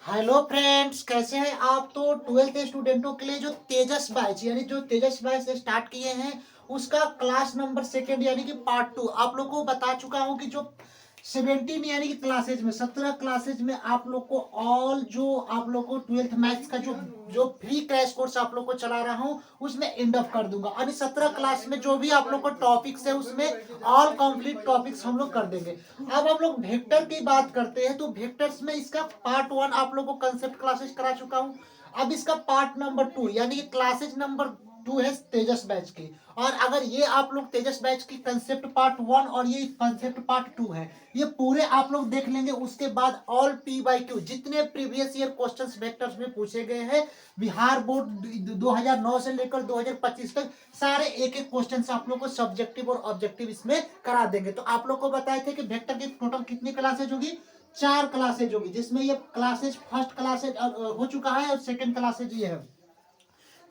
Hello friends, कैसे हैं आप। तो 12th स्टूडेंटों के लिए जो तेजस बैच यानी जो तेजस बैच से स्टार्ट किए हैं उसका क्लास नंबर सेकंड यानी कि पार्ट 2 आप लोग को बता चुका हूं कि जो 17 यानी कि क्लासेज में 17 क्लासेज में आप लोग को ऑल जो आप लोग को 12th मैथ्स का जो जो फ्री क्रैश कोर्स आप लोग को चला रहा हूं उसमें एंड ऑफ कर दूंगा। और इस 17 क्लास में जो भी आप लोग को टॉपिक्स है उसमें ऑल कंप्लीट टॉपिक्स हम लोग कर देंगे। अब हम लोग वेक्टर की बात करते हैं तो वेक्टर्स में इसका पार्ट 1 आप लोगों को कंसेप्ट क्लासेस करा चुका हूं। अब इसका पार्ट नंबर 2 यानी कि क्लासेज नंबर 2 है तेजस बैच की। और अगर ये आप लोग तेजस बैच की कंसेप्ट पार्ट 1 और ये कंसेप्ट पार्ट 2 है, ये पूरे आप लोग देख लेंगे। उसके बाद ऑल पी बाई क्यू जितने प्रीवियस ईयर क्वेश्चंस वेक्टर्स में पूछे गए हैं बिहार बोर्ड 2009 से लेकर 2025 तक सारे एक एक क्वेश्चन आप लोग को सब्जेक्टिव और ऑब्जेक्टिव इसमें करा देंगे। तो आप लोग को बताए थे कि वेक्टर की टोटल कितनी क्लासेज होगी, 4 क्लासेज होगी, जिसमें ये क्लासेज फर्स्ट क्लासेज हो चुका है और सेकंड क्लासेज ये है।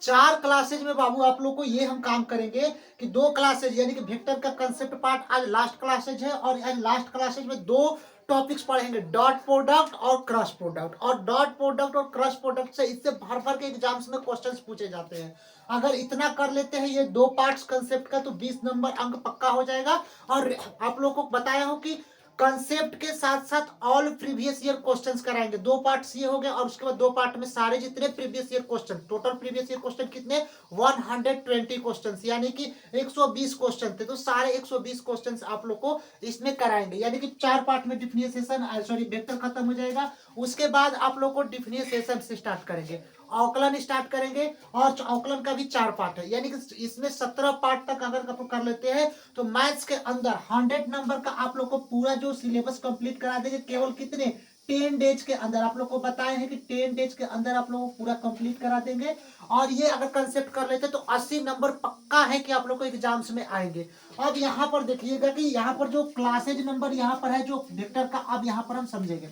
4 क्लासेज में बाबू आप लोग को ये हम काम करेंगे कि 2 क्लासेज यानी कि वेक्टर का कंसेप्ट पार्ट आज लास्ट क्लासेज है और आज लास्ट क्लासेज में 2 टॉपिक्स पढ़ेंगे, डॉट प्रोडक्ट और क्रॉस प्रोडक्ट। और डॉट प्रोडक्ट और क्रॉस प्रोडक्ट से इससे भर भर के एग्जाम्स में क्वेश्चंस पूछे जाते हैं। अगर इतना कर लेते हैं ये 2 पार्ट्स कंसेप्ट का तो 20 नंबर अंक पक्का हो जाएगा। और आप लोग को बताया हूं कि कंसेप्ट के साथ साथ ऑल प्रीवियस ईयर क्वेश्चंस कराएंगे। 2 पार्ट्स ये हो गए और उसके बाद 2 पार्ट में सारे जितने previous year question, total previous year question कितने 120 क्वेश्चंस यानी कि 120 क्वेश्चन थे। तो सारे 120 क्वेश्चंस आप लोग को इसमें कराएंगे यानी कि 4 पार्ट में डिफिनेशन सॉरी वेक्टर खत्म हो जाएगा। उसके बाद आप लोग को डिफिनेशन से स्टार्ट करेंगे, अवकलन स्टार्ट करेंगे। और अवकलन का भी 4 पार्ट है यानी कि इसमें 17 पार्ट तक अगर आप कर लेते हैं तो मैथ्स के अंदर 100 नंबर का आप लोग को पूरा जो सिलेबस कंप्लीट करा देंगे केवल कितने 10 डेज के अंदर। आप लोग को बताए हैं कि 10 डेज के अंदर आप लोग को पूरा कंप्लीट करा देंगे। और ये अगर कंसेप्ट कर लेते तो 80 नंबर पक्का है कि आप लोग को एग्जाम्स में आएंगे। अब यहाँ पर देखिएगा कि यहाँ पर जो क्लासेज नंबर यहाँ पर है जो वेक्टर का, अब यहाँ पर हम समझेंगे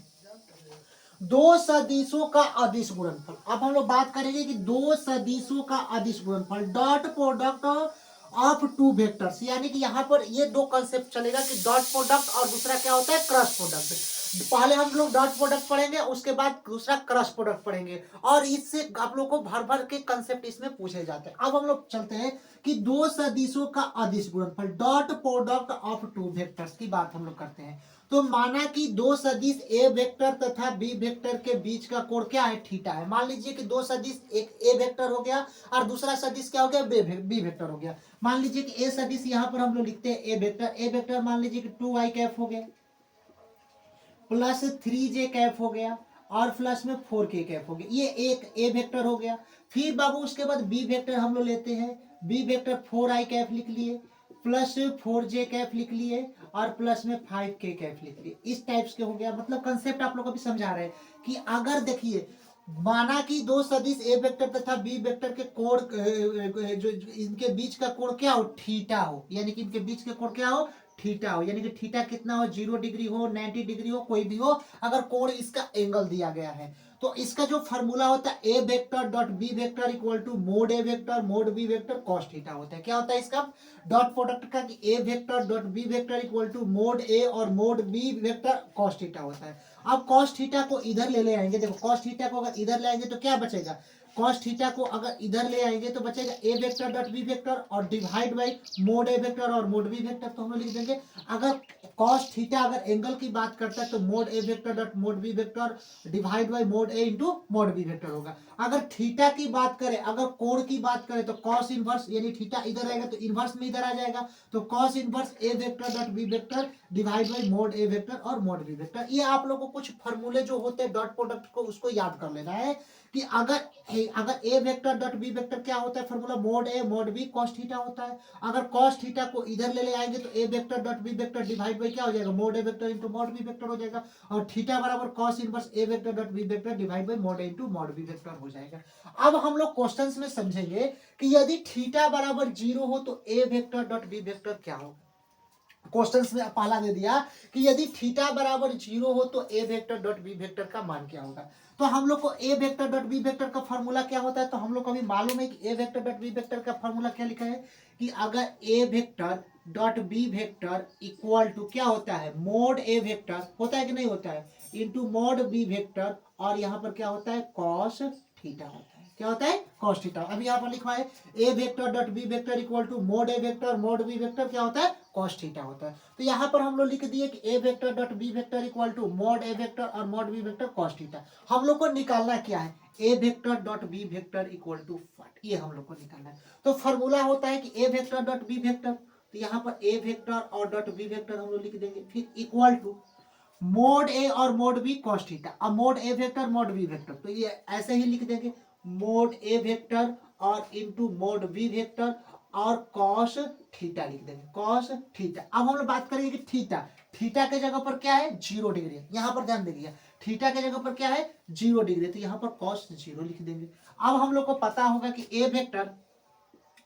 दो सदिशों का अदिश गुणनफल। अब हम लोग बात करेंगे कि दो सदिशों का अदिश गुणनफल dot product of two vectors यानी कि यहाँ पर ये 2 कंसेप्ट चलेगा कि डॉट प्रोडक्ट और दूसरा क्या होता है क्रॉस प्रोडक्ट। पहले हम लोग डॉट प्रोडक्ट पढ़ेंगे उसके बाद दूसरा क्रॉस प्रोडक्ट पढ़ेंगे और इससे आप लोग को भर भर के कंसेप्ट इसमें पूछे जाते हैं। अब हम लोग चलते हैं कि दो सदिशों का अदिश गुणनफल dot product of two vectors की बात हम लोग करते हैं। तो माना कि दो सदिश ए वेक्टर तथा बी वेक्टर के बीच का कोण क्या है, थीटा है। मान लीजिए कि दो सदिश, एक ए वेक्टर हो गया और दूसरा सदिश क्या हो गया, बी वेक्टर हो गया। मान लीजिए कि ए सदिश यहाँ पर हम लोग लिखते हैं ए वेक्टर मान लीजिए कि 2i कैफ हो गया प्लस 3j कैफ हो गया और प्लस में 4k कैफ हो गया। ये एक ए वेक्टर हो गया। फिर बाबू उसके बाद बी वेक्टर हम लोग लेते हैं, बी वेक्टर 4i कैफ लिख लिए प्लस 4j कैफ लिख लिए और प्लस में 5k कैफ लिख लिए। इस टाइप्स के हो गया। मतलब कंसेप्ट आप लोग को भी समझा रहे हैं कि अगर देखिए माना कि दो सदिश ए वेक्टर तथा बी वेक्टर के कोण जो इनके बीच का कोण क्या हो, थीटा हो। यानी कि इनके बीच के कोण क्या हो, थीटा हो। यानी कि थीटा कितना हो, 0 डिग्री हो, 90 डिग्री हो, कोई भी हो, अगर कोण इसका एंगल दिया गया है तो इसका जो फॉर्मूला होता है A vector dot B vector equal to mod A vector mod B vector cos theta होता है। क्या होता है इसका डॉट प्रोडक्ट का कि A vector dot B vector equal to mod A और mod B vector cos theta होता है। अब कॉस थीटा को इधर ले आएंगे। देखो कॉस थीटा को अगर इधर ले आएंगे तो क्या बचेगा, कॉस थीटा को अगर इधर ले आएंगे तो बचेगा ए वेक्टर डॉट बी वेक्टर और divide by mod A vector और मोड बी वेक्टर। तो हम लिख देंगे अगर कॉस थीटा अगर एंगल की बात करता है तो mod A vector dot mod B vector divide by mod A into mod B vector होगा। अगर थीटा की बात करें, अगर कोण की बात करें तो कॉस इनवर्स यानी थीटा इधर आएगा तो इनवर्स में इधर आ जाएगा। तो cos inverse A vector dot B vector divide by mod A vector और मोड बी वेक्टर। ये आप लोगों को कुछ फॉर्मूले जो होते हैं डॉट प्रोडक्ट को उसको याद कर लेना है कि अगर A vector dot B vector क्या होता है फॉर्मूला, मोड ए मोड बी कॉस थीटा होता है। अगर कॉस थीटा को इधर ले आएंगे तो A vector dot B vector divide by क्या हो जाएगा, mod A vector into mod B vector हो जाएगा। और थीटा बराबर cos inverse A vector dot B vector divide by mod A into mod B vector हो जाएगा। अब हम लोग क्वेश्चंस में समझेंगे कि यदि थीटा बराबर 0 हो तो A vector dot B vector क्या होगा। क्वेश्चंस में पहला दे दिया कि यदि थीटा बराबर 0 हो तो A vector dot B vector का मान क्या होगा। तो हम लोग को ए वेक्टर डॉट बी वेक्टर का फॉर्मूला क्या होता है, तो हम लोग को अभी मालूम है कि A vector dot B vector का फॉर्मूला क्या लिखा है कि अगर A vector dot B vector equal to क्या होता है, मोड ए वेक्टर होता है कि नहीं होता है, इंटू मोड बी वेक्टर, और यहाँ पर क्या होता है कॉस थीटा होता है। क्या होता है कॉस थीटा। अभी यहाँ पर लिखा है A vector dot B vector equal to mod A vector mod B vector क्या होता है कॉस थीटा होता है। तो यहाँ पर हम लोग लिख दिए कि A vector dot B vector equal to mod A vector और mod B vector cos theta. हम लोग को निकालना क्या है A vector dot B vector equal to what, ये हम लोग को निकालना है। तो फॉर्मूला होता है कि A vector dot B vector, तो यहाँ पर ए वेक्टर और डॉट बी वेक्टर हम लोग लिख देंगे, फिर इक्वल टू मोड ए और मोड बी कॉस थीटा। अब mod A vector mod B vector तो ये ऐसे ही लिख देंगे मोड ए वेक्टर और इंटू मोड बी वेक्टर और कॉस थीटा लिख देंगे कॉस थीटा। अब हम लोग बात करेंगे कि थीटा, थीटा के जगह पर क्या है 0 डिग्री, यहाँ पर ध्यान देखिए थीटा के जगह पर क्या है 0 डिग्री, तो यहाँ पर कॉस 0 लिख देंगे। अब हम लोग को पता होगा कि A vector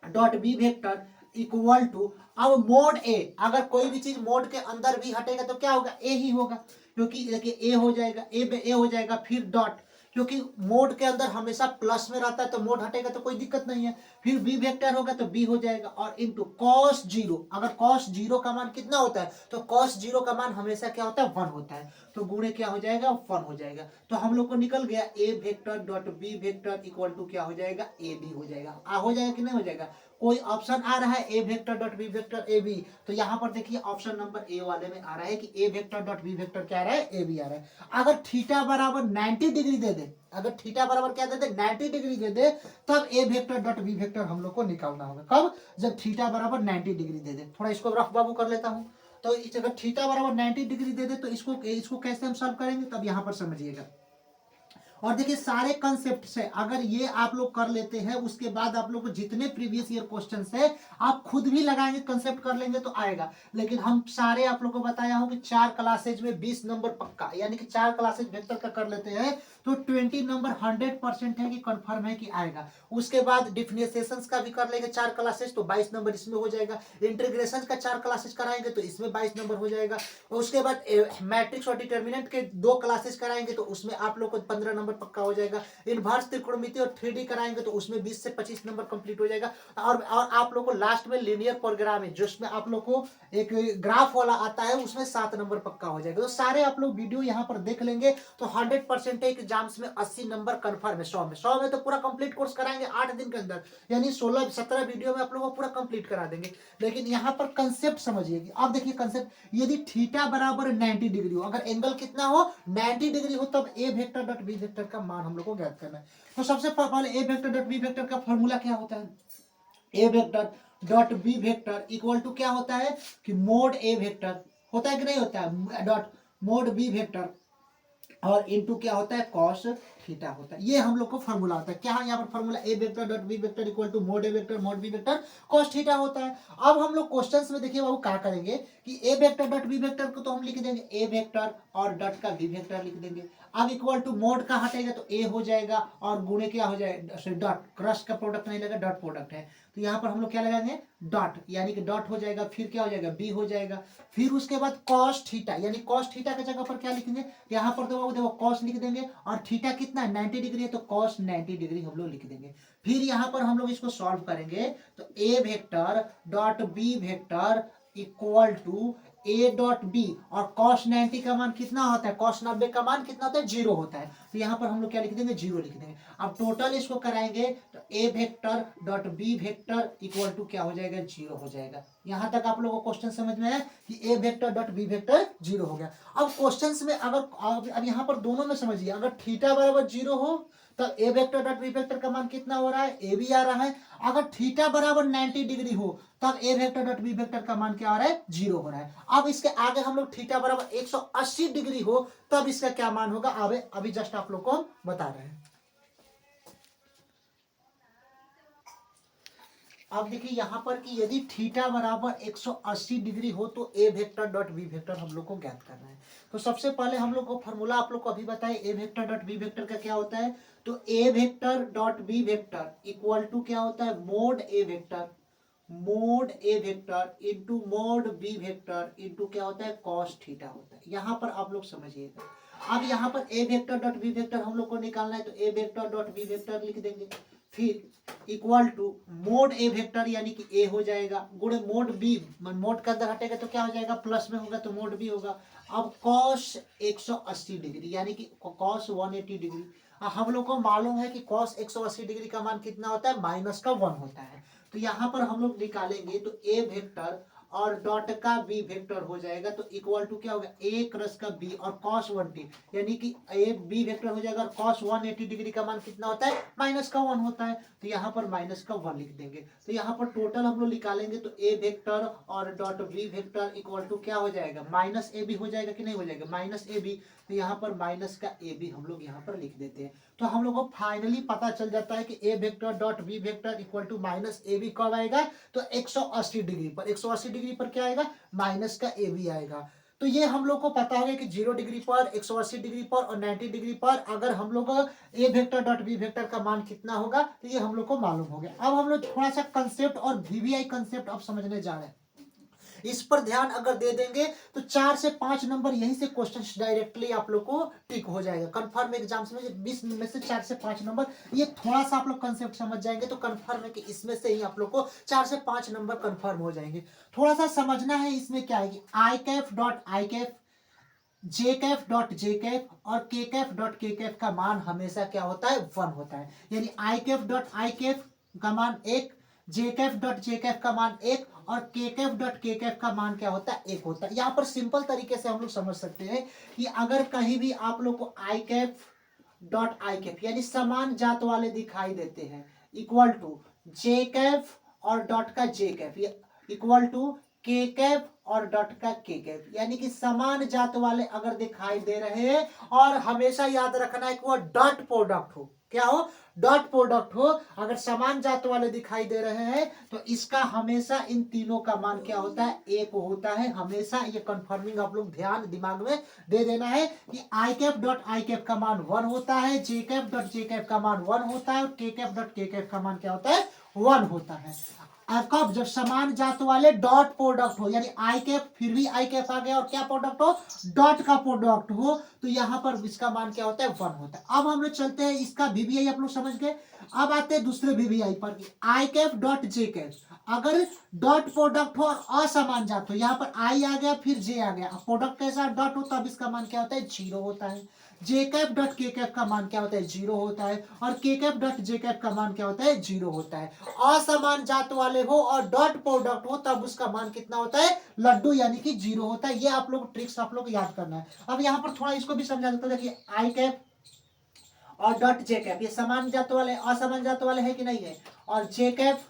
dot B vector equal to, अब मोड ए, अगर कोई भी चीज मोड के अंदर भी हटेगा तो क्या होगा ए ही होगा, क्योंकि देखिए ए हो जाएगा ए हो जाएगा, फिर डॉट, क्योंकि मोड के अंदर हमेशा प्लस में रहता है तो मोड हटेगा तो कोई दिक्कत नहीं है, फिर बी वेक्टर होगा तो बी हो जाएगा, और इनटू कॉस 0, अगर कॉस 0 का मान कितना होता है तो कॉस 0 का मान हमेशा क्या होता है 1 होता है, तो गुणे क्या हो जाएगा 1 हो जाएगा। तो हम लोग को निकल गया A vector dot B vector equal to क्या हो जाएगा ए बी हो जाएगा। हो जाएगा कि नहीं हो जाएगा। कोई ऑप्शन आ रहा है A vector dot B vector A B, तो यहाँ पर देखिए ऑप्शन नंबर ए वाले में आ रहा है कि A vector dot B vector क्या आ रहा है ए बी आ रहा है। अगर थीटा बराबर 90 डिग्री दे दे, अगर थीटा बराबर क्या दे दे 90 डिग्री दे दे, तब ए वेक्टर डॉट बी वेक्टर हम लोग को निकालना होगा। कब, जब थीटा बराबर 90 डिग्री दे दे। थोड़ा इसको रफ बाबू कर लेता हूँ। तो अगर थीटा बराबर 90 डिग्री दे दे तो इसको कैसे हम सॉल्व करेंगे, तब यहाँ पर समझिएगा। और देखिए सारे कंसेप्ट से अगर ये आप लोग कर लेते हैं, उसके बाद आप लोग को जितने प्रीवियस ईयर क्वेश्चन है आप खुद भी लगाएंगे कंसेप्ट कर लेंगे तो आएगा। लेकिन हम सारे आप लोग को बताया हूं कि 4 क्लासेज में 20 नंबर पक्का, यानी कि 4 क्लासेज वेक्टर का कर लेते हैं तो 20 नंबर 100% है कि कंफर्म है कि आएगा। उसके बाद डिफरेंशिएशंस का भी कर लेंगे 4 क्लासेज तो 22 नंबर इसमें हो जाएगा। इंटीग्रेशन का 4 क्लासेज कराएंगे तो इसमें 22 नंबर हो जाएगा। उसके बाद मैट्रिक्स और डिटर्मिनेंट के 2 क्लासेज कराएंगे तो उसमें आप लोग को 15 नंबर पक्का हो जाएगा। इनवर्स त्रिकोणमिति और 3D कराएंगे तो उसमें 20 से 25 नंबर कंप्लीट हो जाएगा। और आप लोग को लास्ट में लीनियर प्रोग्राम है जिसमें आप लोग को एक ग्राफ वाला आता है, उसमें 7 नंबर पक्का हो जाएगा। तो सारे आप लोग वीडियो यहाँ पर देख लेंगे तो 100% एग्जाम्स में 80 नंबर कन्फर्म है। 100 में तो पूरा कंप्लीट कोर्स कराएंगे 8 दिन के अंदर, यानी 16-17 वीडियो में आप लोग को पूरा कंप्लीट करा देंगे। लेकिन यहाँ पर कंसेप्ट समझिए। अब देखिए कंसेप्ट, यदि थीटा बराबर 90 डिग्री हो, अगर एंगल कितना हो 90 डिग्री हो, तब ए वेक्टर डॉट बी वेक्टर का मान हम लोग को ज्ञात करना है। तो सबसे पहले A vector dot B vector का फॉर्मूला क्या होता है, A vector dot B vector equal to क्या होता है कि मोड ए वेक्टर होता है कि नहीं होता है, डॉट मोड बी वेक्टर और इनटू क्या होता है कॉस थीटा होता है। ये हम लोग को फॉर्मूला होता है। क्या है यहाँ पर formula, A vector dot B vector equal to mod A vector mod B vector cos theta होता है। अब हम लोग क्वेश्चंस में देखिए बाबू क्या करेंगे कि A vector dot B vector को तो हम लिख देंगे ए वेक्टर और डॉट का बी वेक्टर लिख देंगे। अब इक्वल टू मोड का हटेगा तो ए हो जाएगा और गुणे क्या हो जाएगा डॉट, क्रॉस का प्रोडक्ट नहीं लगा डॉट प्रोडक्ट है, तो यहाँ पर हम लोग क्या लगाएंगे डॉट, यानी कि डॉट हो जाएगा, फिर क्या हो जाएगा बी हो जाएगा, फिर उसके बाद कॉस थीटा, यानी कॉस थीटा की जगह पर क्या लिखेंगे यहाँ पर तो देखो कॉस लिख देंगे और थीटा कितना है 90 डिग्री है तो कॉस 90 डिग्री हम लोग लिख देंगे। फिर यहाँ पर हम लोग इसको सॉल्व करेंगे तो A vector dot B vector equal to A dot B, और कॉस 90 का मान कितना होता है, कॉस 90 का मान कितना होता है 0 होता है, तो यहाँ पर हम लोग क्या लिख देंगे 0 लिख देंगे। अब टोटल इसको कराएंगे तो A vector dot B vector equal to क्या हो जाएगा 0 हो जाएगा। यहाँ तक आप लोगों को क्वेश्चन समझ में है कि A vector dot B vector 0 हो गया। अब क्वेश्चन में अगर अब यहाँ पर दोनों में समझिए, अगर थीटा बराबर 0 हो तब ए वेक्टर डॉट बी वेक्टर का मान कितना हो रहा है ए बी आ रहा है। अगर थीटा बराबर 90 डिग्री हो तब ए वेक्टर डॉट बी वेक्टर का मान क्या आ रहा है 0 हो रहा है। अब इसके आगे हम लोग थीटा बराबर 180 डिग्री हो तब इसका क्या मान होगा, अभी जस्ट आप लोग को बता रहे हैं। अब देखिए यहाँ पर कि यदि थीटा बराबर 180 डिग्री हो तो A vector dot B vector हम लोग को ज्ञात करना है। तो सबसे पहले हम लोग को फॉर्मूला आप लोग को अभी बताए A vector dot B vector का क्या होता है, तो A vector dot B vector equal to क्या होता है mod A vector into mod B vector into क्या होता है कॉस थीटा होता है। यहाँ पर आप लोग समझिएगा। अब यहाँ पर A vector dot B vector हम लोग को निकालना है तो A vector dot B vector लिख देंगे, फिर equal to mod A vector यानी कि ए हो जाएगा गुणे मोड बी, मोड के अंदर हटेगा तो क्या हो जाएगा प्लस में होगा तो मोड बी होगा, अब कॉस 180 डिग्री यानी कि कॉस 180 डिग्री, हम लोग को मालूम है कि कॉस 180 डिग्री का मान कितना होता है, -1 होता है। तो यहाँ पर हम लोग निकालेंगे तो ए वेक्टर और डॉट का बी वेक्टर हो जाएगा, तो इक्वल टू क्या होगा, ए क्रॉस का बी और कॉस 180 यानी कि ए बी वेक्टर हो जाएगा और कॉस 180 डिग्री का मान कितना होता है, -1 होता है। तो यहाँ पर -1 लिख देंगे। तो यहाँ पर टोटल हम लोग निकालेंगे तो ए वेक्टर और dot B vector equal to क्या हो जाएगा, माइनस ए बी हो जाएगा कि नहीं हो जाएगा, माइनस ए बी। तो यहाँ पर माइनस का ए बी हम लोग यहाँ पर लिख देते हैं। तो हम लोग को फाइनली पता चल जाता है कि A vector dot B vector equal to minus A B कब आएगा, तो 180 डिग्री पर। 180 डिग्री पर क्या आएगा, माइनस का ए बी आएगा। तो ये हम लोग को पता होगा कि 0 डिग्री पर, 180 डिग्री पर और 90 डिग्री पर अगर हम लोग ए वेक्टर डॉट बी वेक्टर का मान कितना होगा, तो ये हम लोग को मालूम हो गया। अब हम लोग थोड़ा सा कंसेप्ट और वीवीआई कंसेप्ट अब समझने जा रहे हैं। इस पर ध्यान अगर दे देंगे तो 4 से 5 नंबर यहीं से क्वेश्चंस डायरेक्टली आप लोग को टिक हो जाएगा कंफर्म एग्जाम्स में। 20 में से 4 से 5 नंबर, ये थोड़ा सा आप लोग कंसेप्ट समझ जाएंगे तो कंफर्म है कि इसमें से ही आप लोग को 4 से 5 नंबर कंफर्म हो जाएंगे। थोड़ा सा समझना है इसमें क्या है कि I cap dot I cap, J cap dot J cap और K Kaif dot K Kaif का मान हमेशा क्या होता है, 1 होता है। यानी आई कैफ डॉट आई कैफ का मान 1, जे कैफ डॉट जे कैफ का मान 1 और K Kaif dot K Kaif का मान क्या होता है, 1 होता है। यहाँ पर सिंपल तरीके से हम लोग समझ सकते हैं कि अगर कहीं भी आप लोग को आई कैफ डॉट आई कैफ यानी समान जात वाले दिखाई देते हैं इक्वल टू जे कैफ और डॉट का जे कैफ इक्वल टू के कैफ और डॉट का के कैफ, यानी कि समान जात वाले अगर दिखाई दे रहे हैं और हमेशा याद रखना है कि वो डॉट प्रोडक्ट हो, क्या हो, डॉट प्रोडक्ट हो। अगर समान जात वाले दिखाई दे रहे हैं तो इसका हमेशा इन तीनों का मान क्या होता है, 1 होता है हमेशा। ये कंफर्मिंग आप लोग ध्यान दिमाग में दे देना है कि I cap dot I cap का मान 1 होता है, जे कैफ डॉट जे कैफ का मान 1 होता है और K Kaif dot K Kaif का मान क्या होता है, 1 होता है। कब, जब समान जात वाले डॉट प्रोडक्ट हो, यानी आई कैफ फिर भी आई कैफ आ गया और क्या प्रोडक्ट हो, डॉट का प्रोडक्ट हो, तो यहाँ पर इसका मान क्या होता है, 1 होता है। अब हम लोग चलते हैं, इसका वीवीआई आप लोग समझ गए। अब आते हैं दूसरे वीवीआई पर, आई कैफ डॉट जे कैफ। अगर डॉट प्रोडक्ट हो और असमान जात हो, यहाँ पर आई आ गया फिर जे आ गया, प्रोडक्ट के साथ डॉट हो तब इसका मान क्या होता है, 0 होता है। जे कैफ डॉट के कैफ का मान क्या होता है, 0 होता है और K Kaif dot J Kaif का मान क्या होता है, 0 होता है। असमान जात वाले हो और डॉट प्रोडक्ट हो तब उसका मान कितना होता है, लड्डू, यानी कि 0 होता है। ये आप लोग ट्रिक्स आप लोग याद करना है। अब यहाँ पर थोड़ा इसको भी समझा देता है कि आई कैफ और डॉट जे कैफ ये समान जात वाले असमान जात वाले है कि नहीं है, और जे कैफ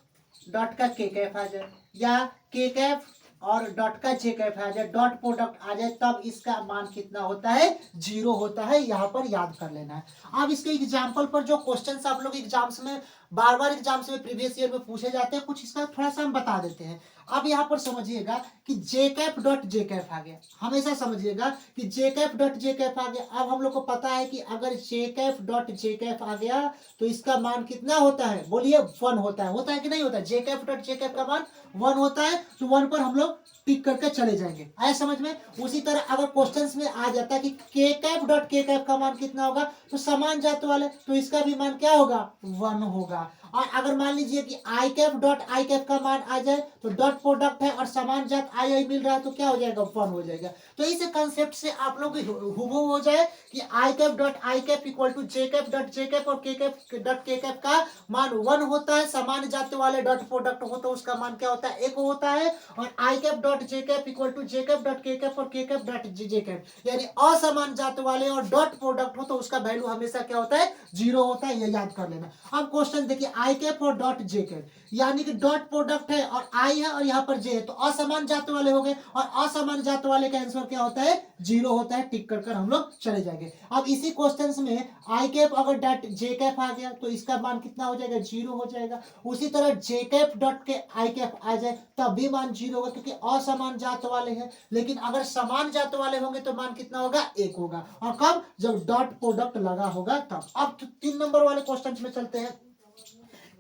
डॉट का के कैफ आ जाए या के कैफ और डॉट का जे कैफ आ जाए, डॉट प्रोडक्ट आ जाए, तब इसका मान कितना होता है, 0 होता है। यहाँ पर याद कर लेना है। अब इसके एग्जाम्पल पर जो क्वेश्चंस आप लोग एग्जाम्स में बार बार एग्जाम्स में प्रीवियस ईयर में पूछे जाते हैं, कुछ इसका थोड़ा सा हम बता देते हैं। अब यहाँ पर समझिएगा कि जे कैफ डॉट जे कैफ आ गया, हमेशा समझिएगा कि जे कैफ डॉट जे कैफ आ गया। अब हम लोग को पता है कि अगर जे कैफ डॉट जे कैफ आ गया तो इसका मान कितना होता है, बोलिए 1 होता है कि नहीं होता है। जे कैफ डॉट जे कैफ का मान 1 होता है, तो 1 पर हम लोग टिक करके चले जाएंगे, आया समझ में। उसी तरह अगर क्वेश्चंस में आ जाता है कि के कैफ डॉट के कैफ का मान कितना होगा, तो समान जात वाले, तो इसका भी मान क्या होगा, 1 होगा। और अगर मान लीजिए कि I cap dot I cap का मान आ जाए तो डॉट प्रोडक्ट है और समान जात आई आई मिल रहा है तो क्या हो जाएगा, 1 हो जाएगा। तो इस कंसेप्ट से आप लोग हुबहू हो जाए कि I cap dot I cap equal to J cap dot J cap और K Kaif dot K Kaif का मान 1 होता है। समान जात वाले डॉट प्रोडक्ट हो तो उसका मान क्या होता है, 1 होता है। और I cap dot J cap equal to J cap dot K cap और K Kaif dot J Kaif, यानी असमान जात वाले और डॉट प्रोडक्ट हो तो उसका वैल्यू हमेशा क्या होता है, 0 होता है। ये याद कर लेना। अब क्वेश्चन देखिए, आई कैफ और डॉट जे कैफ, यानी कि डॉट प्रोडक्ट है और आई है और यहाँ पर जे है, तो असमान जात वाले हो गए और असमान जात वाले का आंसर क्या होता है, 0 होता है। टिक कर हम लोग चले जाएंगे। अब इसी क्वेश्चंस में आई कैफ अगर डॉट जे कैफ आ गया तो इसका मान कितना हो जाएगा, 0 हो जाएगा। उसी तरह जे कैफ डॉट के आई कैफ आ जाए तब भी मान 0 होगा, क्योंकि असमान जात वाले हैं। लेकिन अगर समान जात वाले होंगे तो मान कितना होगा, 1 होगा। और कब, जब डॉट प्रोडक्ट लगा होगा तब। अब 3 नंबर वाले क्वेश्चन में चलते हैं।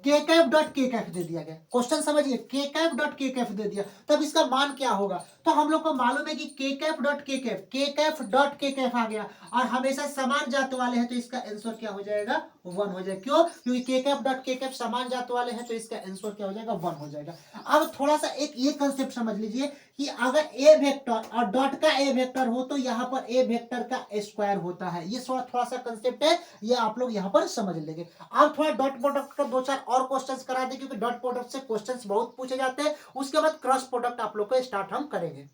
के कैफ डॉट के कैफ दे दिया गया, क्वेश्चन समझिए, के कैफ डॉट के कैफ दे दिया, तब इसका मान क्या होगा, तो हम लोग को मालूम है कि के कैफ आ गया और हमेशा समान जात वाले हैं तो इसका आंसर क्या हो जाएगा 1 हो जाएगा। क्यों? क्योंकि के कैफ समान जात वाले हैं तो इसका आंसर क्या हो जाएगा 1 हो जाएगा। अब थोड़ा सा एक ये कंसेप्ट समझ लीजिए कि अगर ए वेक्टर और डॉट का ए वेक्टर हो तो यहाँ पर ए वेक्टर का स्क्वायर होता है। ये थोड़ा सा कंसेप्ट है, ये आप लोग यहाँ पर समझ लेंगे। अब थोड़ा डॉट प्रोडक्ट का 2-4 और क्वेश्चंस करा दे, क्योंकि डॉट प्रोडक्ट से क्वेश्चंस बहुत पूछे जाते हैं। उसके बाद क्रॉस प्रोडक्ट आप लोग को स्टार्ट हम करेंगे।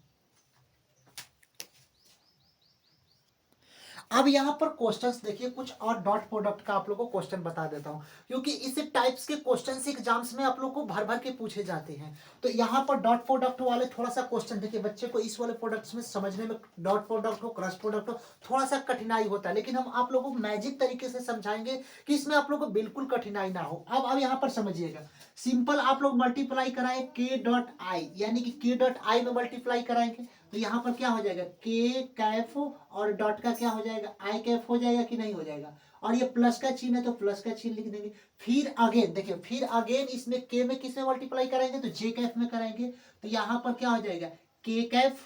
अब यहाँ पर क्वेश्चंस देखिए, कुछ और डॉट प्रोडक्ट का आप लोगों को क्वेश्चन बता देता हूँ, क्योंकि इस टाइप्स के क्वेश्चंस एग्जाम्स में आप लोग को भर भर के पूछे जाते हैं। तो यहाँ पर डॉट प्रोडक्ट वाले थोड़ा सा क्वेश्चन देखिए, बच्चे को इस वाले प्रोडक्ट्स में समझने में डॉट प्रोडक्ट हो क्रॉस प्रोडक्ट हो थोड़ा सा कठिनाई होता है, लेकिन हम आप लोगों को मैजिक तरीके से समझाएंगे कि इसमें आप लोग को बिल्कुल कठिनाई ना हो। अब यहाँ पर समझिएगा, सिंपल आप लोग मल्टीप्लाई कराए के डॉट आई, यानी कि के डॉट आई में मल्टीप्लाई कराएंगे तो यहाँ पर क्या हो जाएगा के कैफ और डॉट का क्या हो जाएगा आई कैफ हो जाएगा कि नहीं हो जाएगा। और ये प्लस का चिन्ह है तो प्लस का चिन्ह लिख देंगे। फिर अगेन देखिए, फिर अगेन इसमें के में किस में मल्टीप्लाई कराएंगे तो जे कैफ में कराएंगे तो यहाँ पर क्या हो जाएगा के कैफ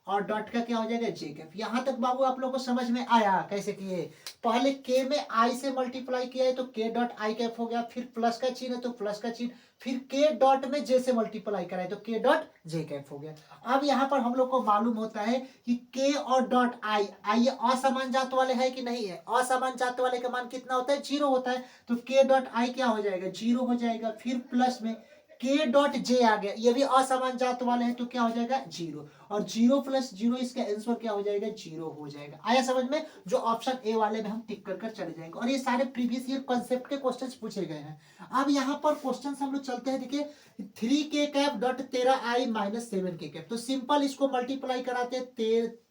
और डॉट का क्या हो जाएगा जे कैफ। यहां तक बाबू आप लोग को समझ में आया कैसे किए? पहले के में आई से मल्टीप्लाई किया है तो के डॉट आई कैफ हो गया, फिर प्लस का चिन्ह है तो प्लस का चिन्ह, फिर के डॉट में जे से मल्टीप्लाई कराए तो के डॉट जे कैफ हो गया। अब यहाँ पर हम लोग को मालूम होता है कि के और डॉट आई आई असमान जात वाले है कि नहीं है। असमान जात वाले का मान कितना होता है 0 होता है, तो के डॉट आई क्या हो जाएगा 0 हो जाएगा। फिर प्लस में के डॉट जे आ गया, ये भी असमान जात वाले हैं तो क्या हो जाएगा 0, और 0 प्लस 0 इसका आंसर क्या हो जाएगा 0 हो जाएगा। आया समझ में? जो ऑप्शन ए वाले में हम टिक कर कर चले जाएंगे। और ये सारे प्रीवियस ईयर कॉन्सेप्ट के क्वेश्चंस पूछे गए हैं। अब यहाँ पर क्वेश्चंस हम लोग चलते हैं, देखिए 3 के कैप डॉट 13 आई माइनस 7 के कैप, तो सिंपल इसको मल्टीप्लाई कराते हैं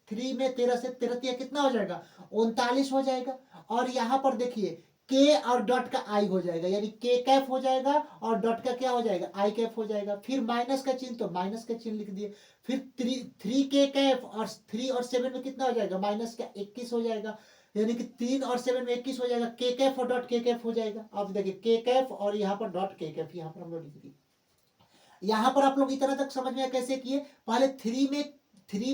3 में 13 से 13 कितना हो जाएगा 39 हो जाएगा। और यहाँ पर देखिए के और डॉट का आई हो जाएगा, यानी के कैफ हो जाएगा और डॉट का क्या हो जाएगा आई कैफ हो जाएगा। फिर माइनस का चिन्ह तो माइनस का चिन्ह लिख दिए। फिर 3 के कैफ और 3 और 7 में कितना हो जाएगा माइनस का 21 हो जाएगा, यानी कि 3 और 7 में 21 हो जाएगा। के कैफ और डॉट के कैफ हो जाएगा। अब देखिए के कैफ और यहाँ पर डॉट के कैफ, यहाँ पर हम लोग लिख दिए। यहाँ पर आप लोग इतना तक समझ में कैसे किए? पहले 3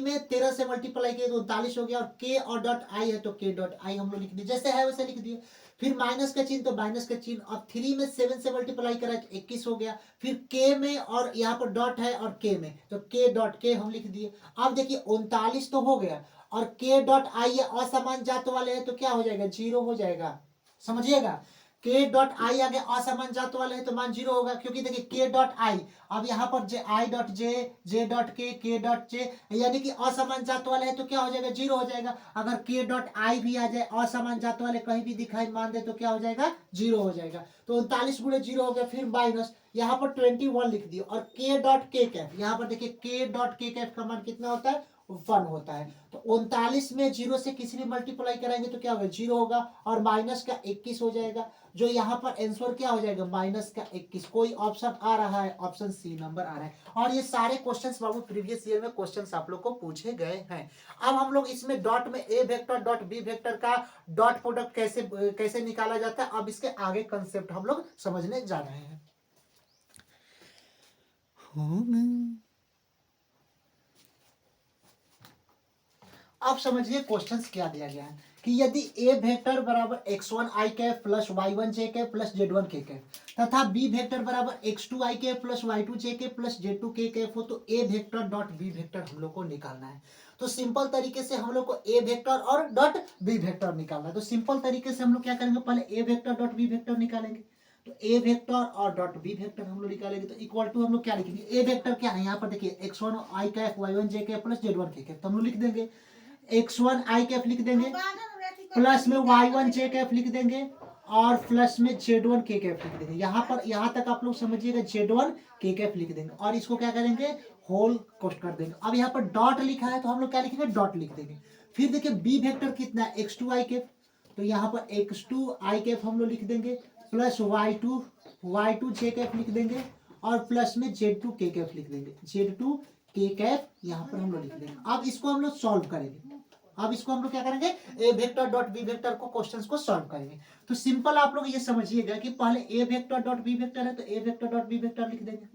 में 13 से मल्टीप्लाई किए तो 39 हो गया, और के और डॉट आई है तो के डॉट आई हम लोग लिख दिए, जैसे है वैसे लिख दिए। फिर माइनस का चिन्ह तो माइनस का चिन्ह, अब 3 में 7 से मल्टीप्लाई करा तो 21 हो गया। फिर के में और यहाँ पर डॉट है और के में तो के डॉट के हम लिख दिए। अब देखिए 39 तो हो गया, और के डॉट आई असमान जात वाले हैं तो क्या हो जाएगा 0 हो जाएगा। समझिएगा, के डॉट आई आगे असमान जात वाले हैं तो मान 0 होगा, क्योंकि देखिए के डॉट आई, अब यहाँ पर जे आई डॉट जे डॉट के डॉट जे, यानी कि असमान जात वाले हैं तो क्या हो जाएगा 0 हो जाएगा। अगर के डॉट आई भी आ जाए असमान जात वाले कहीं भी दिखाई मान दे तो क्या हो जाएगा 0 हो जाएगा। तो 39 गुणे 0 हो गया, फिर माइनस यहाँ पर 21 लिख दिए। और के डॉट के कैफ, यहाँ पर देखिए के डॉट के कैफ का मान कितना होता है 1 होता है। तो 39 में 0 से किसी भी मल्टीप्लाई कराएंगे तो क्या होगा 0 होगा, और माइनस का 21 हो जाएगा। जो यहाँ पर आंसर क्या हो जाएगा माइनस का 21। कोई ऑप्शन आ रहा है? ऑप्शन सी नंबर आ रहा है। और ये सारे क्वेश्चंस बाबू प्रीवियस ईयर में क्वेश्चंस आप लोग को पूछे गए हैं। अब हम लोग इसमें डॉट में ए वेक्टर डॉट बी वेक्टर का डॉट प्रोडक्ट कैसे कैसे निकाला जाता है, अब इसके आगे कंसेप्ट हम लोग समझने जा रहे हैं। अब समझिए क्वेश्चंस क्या दिया गया है कि यदि ए वेक्टर बराबर x1 i cap plus y1 j cap plus z1 k cap तथा b वेक्टर बराबर x2 i cap plus y2 j cap plus z2 k cap हो तो a vector dot b vector हम लोग को निकालना है। तो सिंपल तरीके से हम लोग को a वेक्टर और डॉट b वेक्टर निकालना है। तो सिंपल तरीके से हम लोग क्या करेंगे, पहले a vector dot b vector निकालेंगे। तो ए वेक्टर और डॉट बी वेक्टर हम लोग निकालेंगे तो इक्वल टू हम लोग क्या लिखेंगे, ए वेक्टर क्या है यहाँ पर देखिए x1 i cap y1 j cap plus z1 k cap, तो हम लोग लिख देंगे x1 i कैप लिख देंगे, प्लस में y1 j कैप लिख देंगे, और प्लस में z1 k कैप लिख देंगे। यहाँ तक आप लोग समझिएगा z1 k कैप लिख देंगे, और इसको क्या करेंगे होल कोस्ट कर देंगे। अब यहाँ पर डॉट लिखा है तो हम लोग क्या लिखेंगे डॉट लिख देंगे। फिर देखिए बी वेक्टर कितना है x2 i कैप, तो यहाँ पर x2 i कैप हम लोग लिख देंगे, प्लस y2 j कैप लिख देंगे, और प्लस में z2 k कैप लिख देंगे, z2 k कैप यहाँ पर हम लोग लिख देंगे। अब इसको हम लोग सॉल्व करेंगे। अब इसको हम लोग क्या करेंगे ए वेक्टर डॉट बी वेक्टर को क्वेश्चंस को सॉल्व करेंगे। तो सिंपल आप लोग ये समझिएगा कि पहले A vector dot B vector है तो A vector dot B vector लिख देंगे।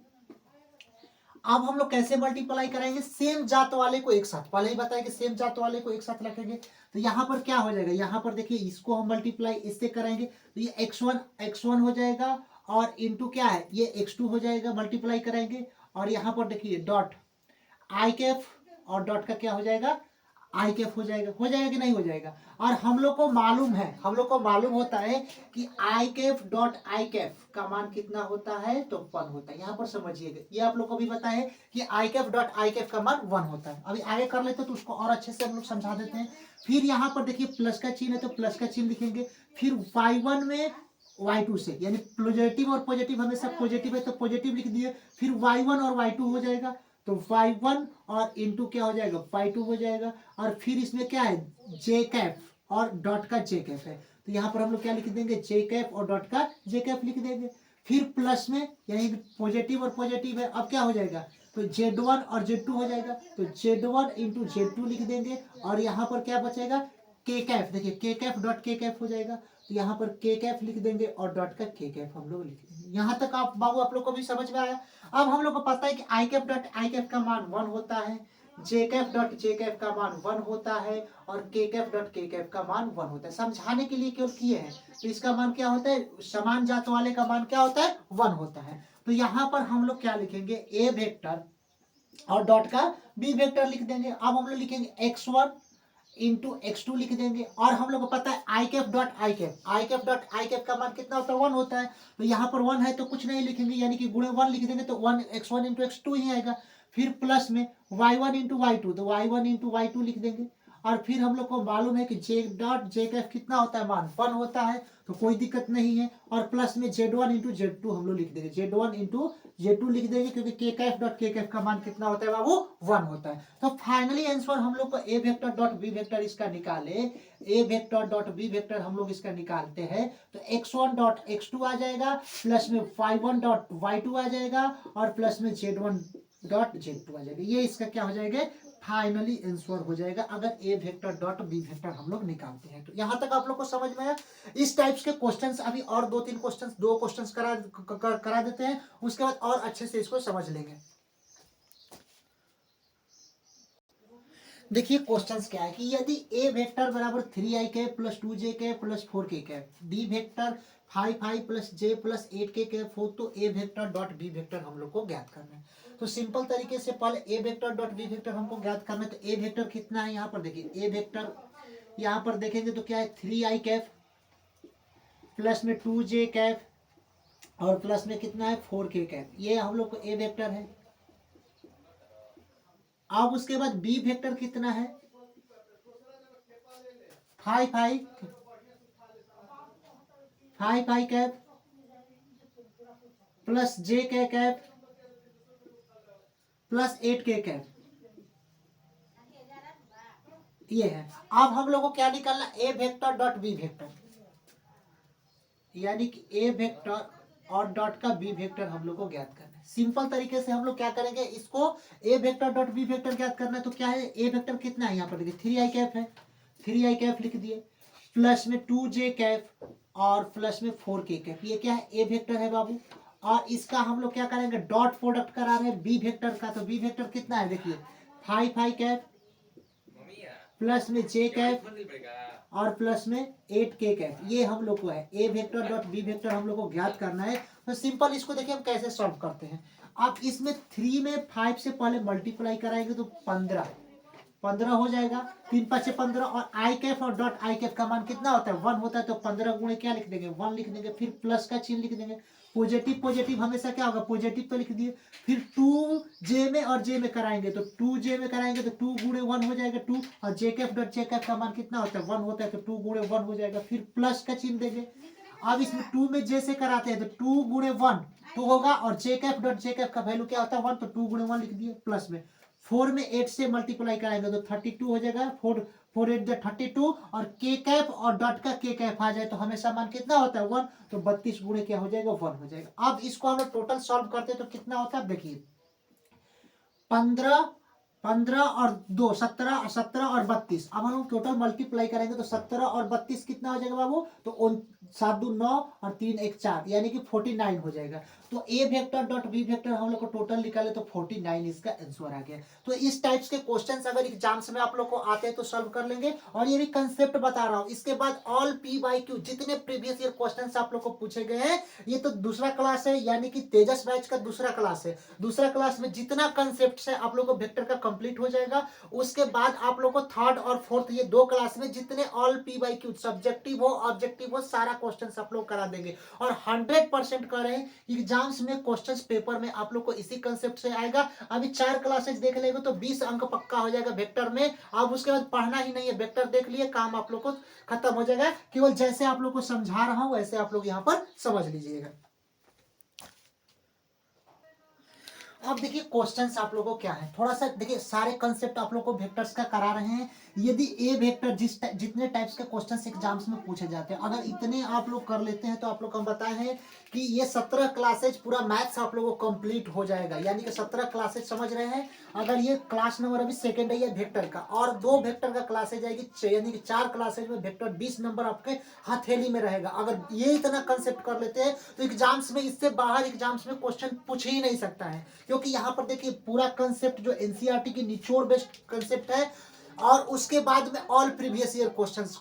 अब हम लोग कैसे मल्टीप्लाई कराएंगे, सेम जात वाले को एक साथ, पहले ही बताया कि सेम जात वाले को एक साथ रखेंगे। तो यहाँ पर क्या हो जाएगा, यहाँ पर देखिए इसको हम मल्टीप्लाई इससे कराएंगे तो ये x1 हो जाएगा और इंटू क्या है ये x2 हो जाएगा, मल्टीप्लाई कराएंगे। और यहाँ पर देखिए डॉट आई कैफ और डॉट का क्या हो जाएगा आई कैफ हो जाएगा कि नहीं हो जाएगा। और हम लोग को मालूम है, हम लोग को मालूम होता है कि I cap dot I cap का मान कितना होता है, तो 1 होता है। यहाँ पर समझिएगा, ये आप लोग को भी पता है कि I cap dot I cap का मान 1 होता है। अभी आगे कर लेते हैं तो उसको और अच्छे से हम लोग समझा देते हैं। फिर यहाँ पर देखिए प्लस का चिन्ह है तो प्लस का चिन्ह लिखेंगे। फिर y1 में y2 से, यानी पॉजिटिव और पॉजिटिव हमेशा पॉजिटिव है तो पॉजिटिव लिख दिए। फिर y1 और y2 हो जाएगा तो y1 और इंटू क्या हो जाएगा y2 हो जाएगा। और फिर इसमें क्या है जे कैफ और डॉट का जे कैफ है तो यहाँ पर हम लोग क्या लिख देंगे जे कैफ और डॉट का जे कैफ लिख देंगे। फिर प्लस में यानी पॉजिटिव और पॉजिटिव है, अब क्या हो जाएगा तो Z1 और Z2 हो जाएगा तो Z1 इंटू Z2 लिख देंगे। और यहाँ पर क्या बचेगा के कैफ, देखिए के कैफ डॉट के कैफ हो जाएगा तो यहाँ पर के कैफ लिख देंगे और डॉट का के कैफ हम लोग लिख देंगे। यहाँ तक आप बाबू आप लोग को भी समझ में आया। अब हम लोग को पता है कि I cap dot I cap का मान 1 होता है, जे कैफ डॉट जे कैफ का मान 1 होता है और K Kaif dot K Kaif का मान 1 होता है। समझाने के लिए केवल किए हैं तो इसका मान क्या होता है, समान जात वाले का मान क्या होता है 1 होता है। तो यहाँ पर हम लोग क्या लिखेंगे ए वेक्टर और डॉट का बी वेक्टर लिख देंगे। अब हम लोग लिखेंगे x1 इंटू x2 लिख देंगे। और हम लोग को पता है I cap dot I cap dot I cap का मान कितना होता है 1 होता है तो यहाँ पर 1 है तो कुछ नहीं लिखेंगे यानी कि गुणे 1 लिख देंगे तो 1 x1 इंटू x2 ही आएगा। फिर प्लस में y1 इंटू y2 तो y1 इंटू y2 लिख देंगे। और फिर हम लोग को मालूम है कि जे डॉट जे कैफ कितना होता है मान 1 होता है तो कोई दिक्कत नहीं है। और प्लस में Z1 इंटू Z2 हम लोग लिख देंगे, Z1 इंटू Z2 लिख देंगे क्योंकि के कैफ डॉट के कैफ का मान कितना होता है बाबू 1 होता है। तो फाइनली आंसर हम लोग को ए वेक्टर डॉट बी वेक्टर इसका निकाले, ए वेक्टर डॉट बी वेक्टर हम लोग इसका निकालते हैं तो x1 डॉट x2 आ जाएगा प्लस में y1 डॉट y2 आ जाएगा और प्लस में Z1 डॉट Z2 आ जाएगा। ये इसका क्या हो जाएगा फाइनली आंसर हो जाएगा अगर A vector dot B vector हम लोग निकालते हैं। तो यहाँ तक आप लोग को समझ में आया। इस टाइप्स के क्वेश्चंस अभी और दो क्वेश्चंस करा देते हैं, उसके बाद और अच्छे से इसको समझ लेंगे। देखिए क्वेश्चंस क्या है कि यदि ए वेक्टर बराबर 3i cap plus 2j cap plus 4k cap, D vector 5i plus j plus 8k cap हो तो A vector dot B vector हम लोग को ज्ञात करना है। तो सिंपल तरीके से पहले A vector dot B vector हमको ज्ञात करना है। तो ए वेक्टर कितना है यहाँ पर देखिए, ए वेक्टर यहाँ पर देखेंगे तो क्या है 3i कैप प्लस में 2j कैप और प्लस में कितना है 4k कैप, ये हम लोग को ए वेक्टर है। अब उसके बाद बी वेक्टर कितना है 5i cap plus j cap plus 8k cap, ये है। अब हम लोग को क्या निकालना ए वेक्टर डॉट बी वेक्टर, यानी कि ए वेक्टर और डॉट का बी वेक्टर हम लोग को ज्ञात करना है। सिंपल तरीके से हम लोग क्या करेंगे, इसको ए वेक्टर डॉट बी वेक्टर ज्ञात करना है। तो क्या है ए वेक्टर कितना है यहाँ पर देखिए 3i कैप है, 3i कैप लिख दिए प्लस में 2j कैप और प्लस में 4k कैप, ये क्या है ए वेक्टर है बाबू। और इसका हम लोग क्या करेंगे डॉट प्रोडक्ट करा रहे हैं बी वेक्टर का, तो बी वेक्टर कितना है देखिए 5i कैप प्लस में j कैप और प्लस में 8k कैप, ये हम लोग को है A vector dot B vector हम लोग को ज्ञात करना है। तो सिंपल इसको देखिए हम कैसे सॉल्व करते हैं। अब इसमें 3 में 5 से पहले मल्टीप्लाई कराएंगे तो 15 हो जाएगा, 3 5 15 और आई कैफ और डॉट आई कैफ का मान कितना होता है 1 होता है। तो 15 गुणे क्या लिख देंगे 1 लिख देंगे, फिर प्लस का चिन्ह लिख देंगे। पॉजिटिव हमेशा क्या होगा पॉजिटिव पे लिख दिए। फिर 2j में और j में कराएंगे तो 2j में कराएंगे तो 2 गुणे 1 हो जाएगा 2 और j Kaif dot j Kaif का मान कितना होता है 1 होता है तो 2 गुणे 1 हो जाएगा। फिर प्लस का चिन्ह देंगे। अब इसमें 2 में j से कराते हैं तो 2 गुणे 1 2 होगा और j Kaif dot j Kaif का वैल्यू क्या होता है 1 तो 2 गुणे 1 लिख दिए। प्लस में 4 में 8 से मल्टीप्लाई कराएंगे तो 32 हो जाएगा, 4 8 32 और के कैप और डॉट का के कैप आ जाए तो हमेशा मान कितना होता है 1 तो 32 गुणे क्या हो जाएगा 1 हो जाएगा। अब इसको हम लोग टोटल सॉल्व करते हैं तो कितना होता है देखिए 15 और 2 17 और 32। अब हम लोग टोटल मल्टीप्लाई करेंगे तो 17 और 32 कितना हो जाएगा बाबू तो 7 2 9 और 3 1 4 यानी कि 49 हो जाएगा। तो A vector dot B vector हम लोग को टोटल निकाले तो 49 इसका आंसर आ गया। तो इस टाइप्स के क्वेश्चंस अगर एग्जाम्स में आप लोग को आते हैं तो सॉल्व कर लेंगे। और ये भी कंसेप्ट बता रहा हूँ। इसके बाद ऑल पी बाई क्यू जितने प्रीवियस ईयर क्वेश्चंस आप लोग को पूछे गए हैं, ये तो दूसरा क्लास है, यानी कि तेजस बैच का दूसरा क्लास है। दूसरा क्लास में जितना कंसेप्ट है आप लोग को वेक्टर का कंप्लीट हो जाएगा। उसके बाद आप लोग को थर्ड और फोर्थ ये दो क्लास में जितने all P by Q subjective हो ऑब्जेक्टिव हो सारा क्वेश्चन आप लोग करा देंगे। और 100% कर रहे हैं एग्जाम्स में क्वेश्चंस पेपर में आप लोग को इसी कंसेप्ट से आएगा। अभी 4 क्लासेस देख लेंगे तो 20 अंक पक्का हो जाएगा वेक्टर में। अब उसके बाद पढ़ना ही नहीं है, वेक्टर देख लिए काम आप लोग को खत्म हो जाएगा। केवल जैसे आप लोग को समझा रहा हूं वैसे आप लोग यहाँ पर समझ लीजिएगा। अब देखिए क्वेश्चंस आप लोगों को क्या है, थोड़ा सा देखिए सारे कंसेप्ट आप लोग को वेक्टर्स का करा रहे हैं। यदि ए वेक्टर जितने टाइप्स के क्वेश्चंस एग्जाम्स में पूछे जाते हैं अगर इतने आप लोग कर लेते हैं तो आप लोग को हम बताए हैं कि ये 17 क्लासेज पूरा मैथ्स आप लोगों को कंप्लीट हो जाएगा। यानी कि 17 क्लासेज समझ रहे हैं। अगर ये क्लास नंबर अभी सेकेंड है ये वेक्टर का, और 2 वेक्टर का क्लासेज आएगी, यानी कि 4 क्लासेज में वेक्टर 20 नंबर आपके हथेली में रहेगा। अगर ये इतना कंसेप्ट कर लेते हैं तो एग्जाम्स में इससे बाहर एग्जाम्स में क्वेश्चन पूछ ही नहीं सकता है। क्योंकि यहाँ पर देखिए पूरा कंसेप्ट जो एनसीईआरटी की निचोड़ बेस्ड कंसेप्ट है, और उसके बाद में ऑल प्रीवियस ईयर क्वेश्चंस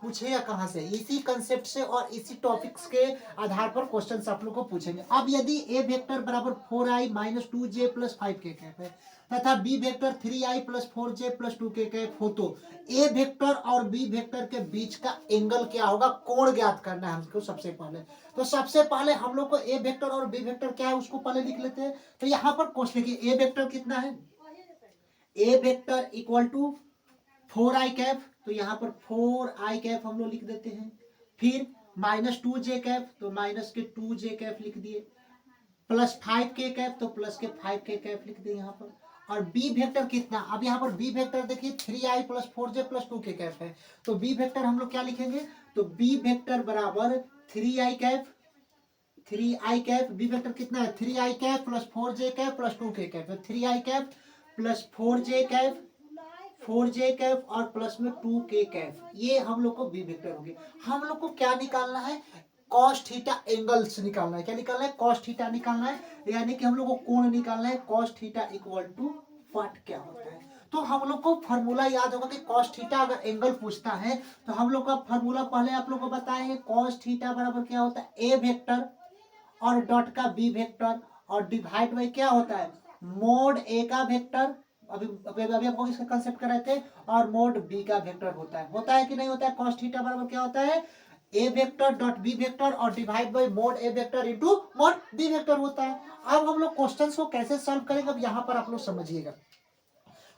पूछेगा कहाँ से, इसी कंसेप्ट से और इसी टॉपिक्स के आधार पर क्वेश्चंस आप लोग को पूछेंगे। अब यदि ए वेक्टर बराबर 4i minus 2j plus 5k cap है तथा B vector 3i plus 4j plus 2k cap हो तो ए वेक्टर और बी वेक्टर के बीच का एंगल क्या होगा, कोण ज्ञात करना है हमको सबसे पहले। तो सबसे पहले हम लोग को ए वेक्टर और बी वेक्टर क्या है उसको पहले लिख लेते हैं। तो यहाँ पर क्वेश्चन की ए वेक्टर कितना है, A vector equal to 4i cap, तो यहाँ पर 4i कैप हम लोग लिख देते हैं। फिर माइनस 2j कैप, तो माइनस के 2j कैप लिख दिए, प्लस 5k कैप, तो प्लस के 5k कैप लिख दिए यहाँ पर। और बी वेक्टर कितना, अब यहाँ पर बी वेक्टर देखिए 3i plus 4j plus 2k cap है। तो बी वेक्टर हम लोग क्या लिखेंगे, तो बी वेक्टर बराबर 3i cap, 3i cap, B vector कितना है 3i cap plus 4j cap plus 2k cap, तो 3i cap plus 4j cap, 4j cap और प्लस में 2k कैप, ये हम लोग को बी वेक्टर हो गया। हम लोग को क्या निकालना है, कॉस थीटा एंगल्स निकालना है। क्या निकालना है, कॉस थीटा निकालना है, यानी कि हम लोग को कोण निकालना है। Cos theta equal to what क्या होता है, तो हम लोग को फॉर्मूला याद होगा कि कॉस थीटा अगर एंगल पूछता है तो हम लोग का फॉर्मूला पहले आप लोग को बताए हैं। कॉस थीटा बराबर क्या होता है, ए वेक्टर और डॉट का बी वेक्टर और डिवाइड बाई क्या होता है, मोड ए का वेक्टर, अभी आपको इसका कंसेप्ट कर रहे थे, और मोड बी का वेक्टर होता है कि नहीं होता है। कॉस थीटा बराबर क्या होता है, A vector dot B vector और divide by mod A vector into mod B vector होता है। अब हम लोग क्वेश्चंस को कैसे सॉल्व करेंगे, अब यहाँ पर आप लोग समझिएगा।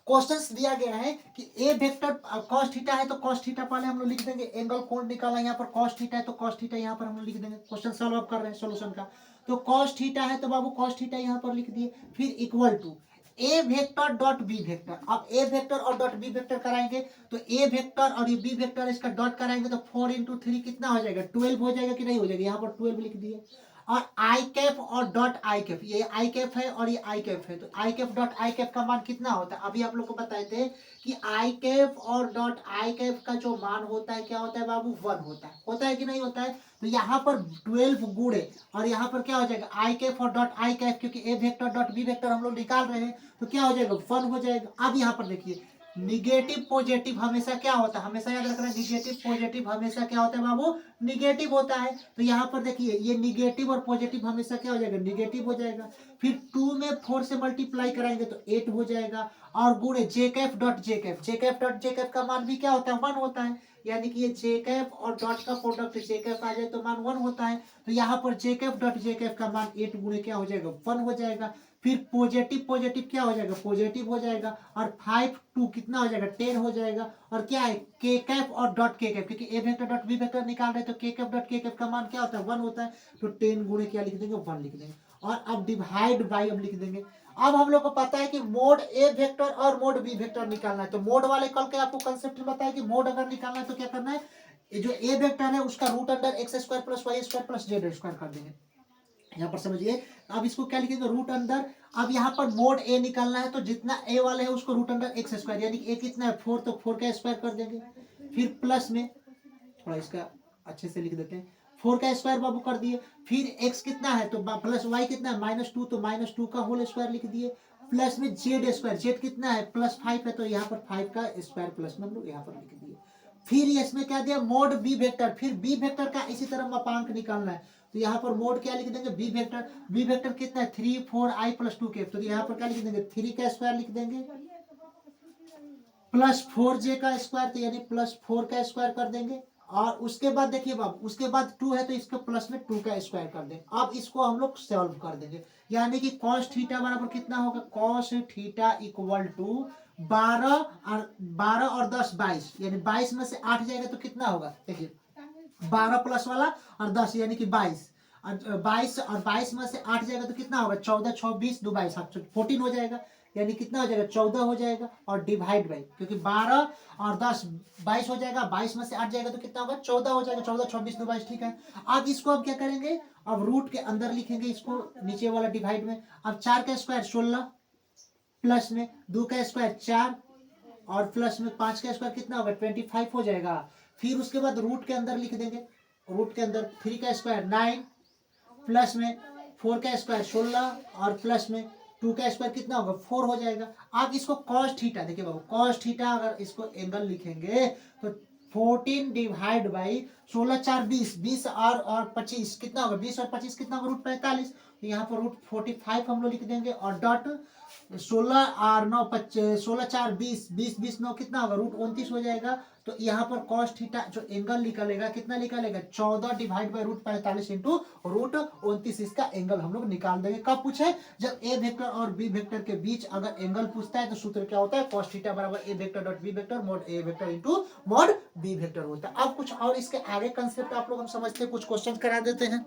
क्वेश्चंस दिया गया है कि ए वेक्टर कॉस थीटा है तो कॉस थीटा पहले हम लोग लिख देंगे, एंगल कोण निकाला यहाँ पर कॉस थीटा है तो कॉस थीटा यहाँ पर हम लोग लिख देंगे। क्वेश्चन सॉल्व अप कर रहे हैं सोल्यूशन का, तो कॉस थीटा है तो बाबू कॉस थीटा यहाँ पर लिख दिए। फिर equal to A vector dot B vector, अब ए वेक्टर और डॉट बी वेक्टर कराएंगे तो ए वेक्टर और ये बी वेक्टर इसका डॉट कराएंगे तो 4 इंटू 3 कितना हो जाएगा, 12 हो जाएगा कि नहीं हो जाएगा, यहाँ पर 12 लिख दिए। और आई कैप और डॉट आई कैप, ये आई कैप है और ये आई कैप है, तो आई कैप डॉट आई कैप का मान कितना होता है, अभी आप लोग को बताए थे कि आई कैप और डॉट आई कैप का जो मान होता है क्या होता है बाबू, 1 होता है कि नहीं होता है। तो यहाँ पर 12 गुणे और यहाँ पर क्या हो जाएगा आई कैप और डॉट आई कैप, क्योंकि ए वेक्टर डॉट बी वेक्टर हम लोग निकाल रहे हैं तो क्या हो जाएगा 1 हो जाएगा। अब यहाँ पर देखिए निगेटिव पॉजिटिव हमेशा क्या होता है, हमेशा याद रखना निगेटिव पॉजिटिव हमेशा क्या होता है बाबू, निगेटिव होता है। तो यहाँ पर देखिए ये निगेटिव और पॉजिटिव हमेशा क्या हो जाएगा, निगेटिव हो जाएगा। फिर 2 में 4 से मल्टीप्लाई कराएंगे तो 8 हो जाएगा, और गुणे जे cap dot J Kaif, J cap dot J Kaif का मान भी क्या होता है 1 होता है, यानी कि ये जे कैफ और डॉट का प्रोडक्ट जे कैफ आ जाए तो मान 1 होता है। तो यहाँ पर जे कैफ डॉट जे कैफ का मान 8 गुणे क्या हो जाएगा 1 हो जाएगा। फिर पॉजिटिव पॉजिटिव क्या हो जाएगा, पॉजिटिव हो जाएगा, और 5 2 कितना हो जाएगा 10 हो जाएगा। और क्या है के कैप और डॉट के कैप, क्योंकि ए वेक्टर डॉट बी वेक्टर निकाल रहे हैं तो के कैप डॉट के कैप का मान क्या होता है 1 होता है, तो 10 गुणे क्या लिख देंगे 1 लिख देंगे। और अब डिवाइड बाई अब लिख देंगे। अब हम लोग को पता है कि मोड ए वेक्टर और मोड बी वेक्टर निकालना है, तो मोड वाले कल के आपको कंसेप्ट बताया कि मोड अगर निकालना है तो क्या करना है, जो ए वेक्टर है उसका root under X square plus Y square plus Z square कर देंगे। यहाँ पर समझिए, अब इसको क्या लिखेंगे रूट अंडर, अब यहाँ पर मोड ए निकालना है तो जितना ए वाले है उसको रूट अंडर एक्स स्क्वायर, यानी कि ए कितना है 4, तो 4 का स्क्वायर कर देंगे। फिर प्लस में थोड़ा इसका अच्छे से लिख देते हैं 4 का स्क्वायर बाबू कर दिए। फिर x कितना है तो प्लस y कितना है -2, तो -2 का होल स्क्वायर लिख दिए। प्लस में z स्क्वायर, z कितना है +5 है, तो यहाँ पर 5 का स्क्वायर प्लस में हम लोग यहाँ पर लिख दिए। फिर इसमें क्या दिया मोड बी वेक्टर, फिर बी वेक्टर का इसी तरह मापांक निकालना है, तो यहाँ पर मोड क्या लिख देंगे बी वेक्टर। बी वेक्टर कितना है 3 4 i + 2 के, तो यहाँ पर क्या लिख देंगे 3 का स्क्वायर लिख देंगे प्लस 4j का स्क्वायर, तो यानी +4 का स्क्वायर कर देंगे। और उसके बाद देखिए बाबू, उसके बाद 2 है तो इसके प्लस में 2 का स्क्वायर कर देंगे। अब इसको हम लोग सॉल्व कर देंगे, यानी कि cos थीटा बराबर कितना होगा, cos थीटा इक्वल टू 12 और 10 22, यानी 22 में से 8 जाएगा तो कितना होगा, देखिए 12 प्लस वाला और 10 यानी कि 22, 22 और 22 में से 8 जाएगा तो कितना होगा 14 6 20 2 22 14 हो जाएगा, यानी कितना हो जाएगा 14 हो जाएगा। और डिवाइड बाई, क्योंकि 12 और 10 22 हो जाएगा, 22 में से 8 जाएगा तो कितना होगा 14 हो जाएगा, 14 26 2 22, ठीक है। अब इसको हम क्या करेंगे, अब रूट के अंदर लिखेंगे इसको, नीचे वाला डिवाइड में। अब 4 का स्क्वायर 16, प्लस में 2 का स्क्वायर 4, और प्लस में 5 का स्क्वायर कितना होगा 25 हो जाएगा। फिर उसके बाद रूट के अंदर लिख देंगे, रूट के अंदर 3 का स्क्वायर 9, प्लस में 4 का स्क्वायर 16, और प्लस में 2 का स्क्वायर कितना होगा 4 हो जाएगा। अब इसको cos थीटा, देखिए बाबू cos थीटा अगर इसको एंगल लिखेंगे तो 14 डिवाइड बाई 16 4 20, 20 और 25 कितना होगा, 20 और 25 कितना होगा √45, तो यहाँ पर √45 हम लोग लिख देंगे। और डॉट 16 और 9 16 4 20, 20 20 9 कितना होगा √29 हो जाएगा। तो यहाँ पर cos थीटा जो एंगल निकलेगा कितना निकलेगा 14 डिवाइड बाई √45 इंटू √29, इसका एंगल हम लोग निकाल देंगे। कब पूछे, जब ए वेक्टर और बी वेक्टर के बीच अगर एंगल पूछता है तो सूत्र क्या होता है cos थीटा बराबर A vector dot B vector mod A vector into mod B vector होता है। अब कुछ और इसके आगे कंसेप्ट आप लोग हम समझते हैं, कुछ क्वेश्चन करा देते हैं।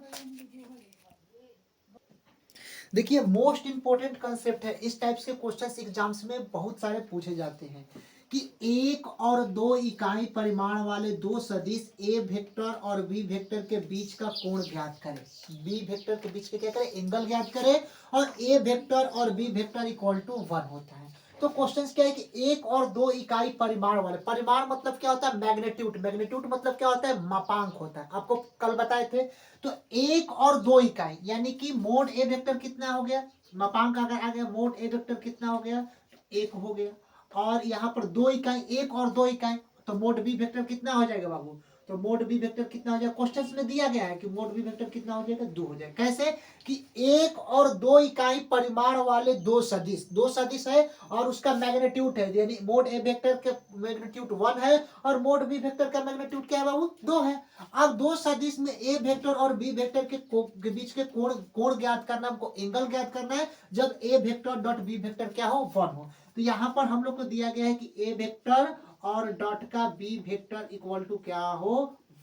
देखिए मोस्ट इंपोर्टेंट कंसेप्ट है, इस टाइप्स के क्वेश्चंस एग्जाम्स में बहुत सारे पूछे जाते हैं कि 1 और 2 इकाई परिमाण वाले दो सदिश ए वेक्टर और बी वेक्टर के बीच का कोण ज्ञात करें। बी वेक्टर के बीच के क्या करें एंगल ज्ञात करें, और ए वेक्टर और बी वेक्टर इक्वल टू 1 होता है। तो क्वेश्चन क्या है कि 1 और 2 इकाई परिमाण वाले, परिमाण मतलब क्या होता है मैग्नीट्यूड, मैग्नीट्यूड मतलब क्या होता है मापांक होता है, आपको कल बताए थे। तो 1 और 2 इकाई यानी कि मोड ए वेक्टर कितना हो गया, मापांक अगर आ गया मोड ए वेक्टर कितना हो गया 1 हो गया, और यहाँ पर 2 इकाई 1 और 2 इकाई, तो मोड बी वेक्टर कितना हो जाएगा बाबू, तो मोड बी वेक्टर कितना हो जाएगा, क्वेश्चन में दिया गया है कि मोड बी वेक्टर कितना हो जाएगा 2 हो जाएगा। कैसे कि 1 और 2 इकाई परिमाण वाले दो सदिश है और उसका मैग्नीट्यूड है, यानी मोड ए वेक्टर के मैग्नीट्यूड 1 है और मोड बी वेक्टर का मैग्नीट्यूड क्या है बाबू 2 है। अब दो सदिश में ए वेक्टर और बी वेक्टर के बीच के कोण ज्ञात करना, हमको एंगल ज्ञात करना है जब ए वेक्टर डॉट बी वेक्टर क्या हो 1 हो। तो यहाँ पर हम लोग को दिया गया है कि ए वेक्टर और डॉट का बी वेक्टर इक्वल टू क्या हो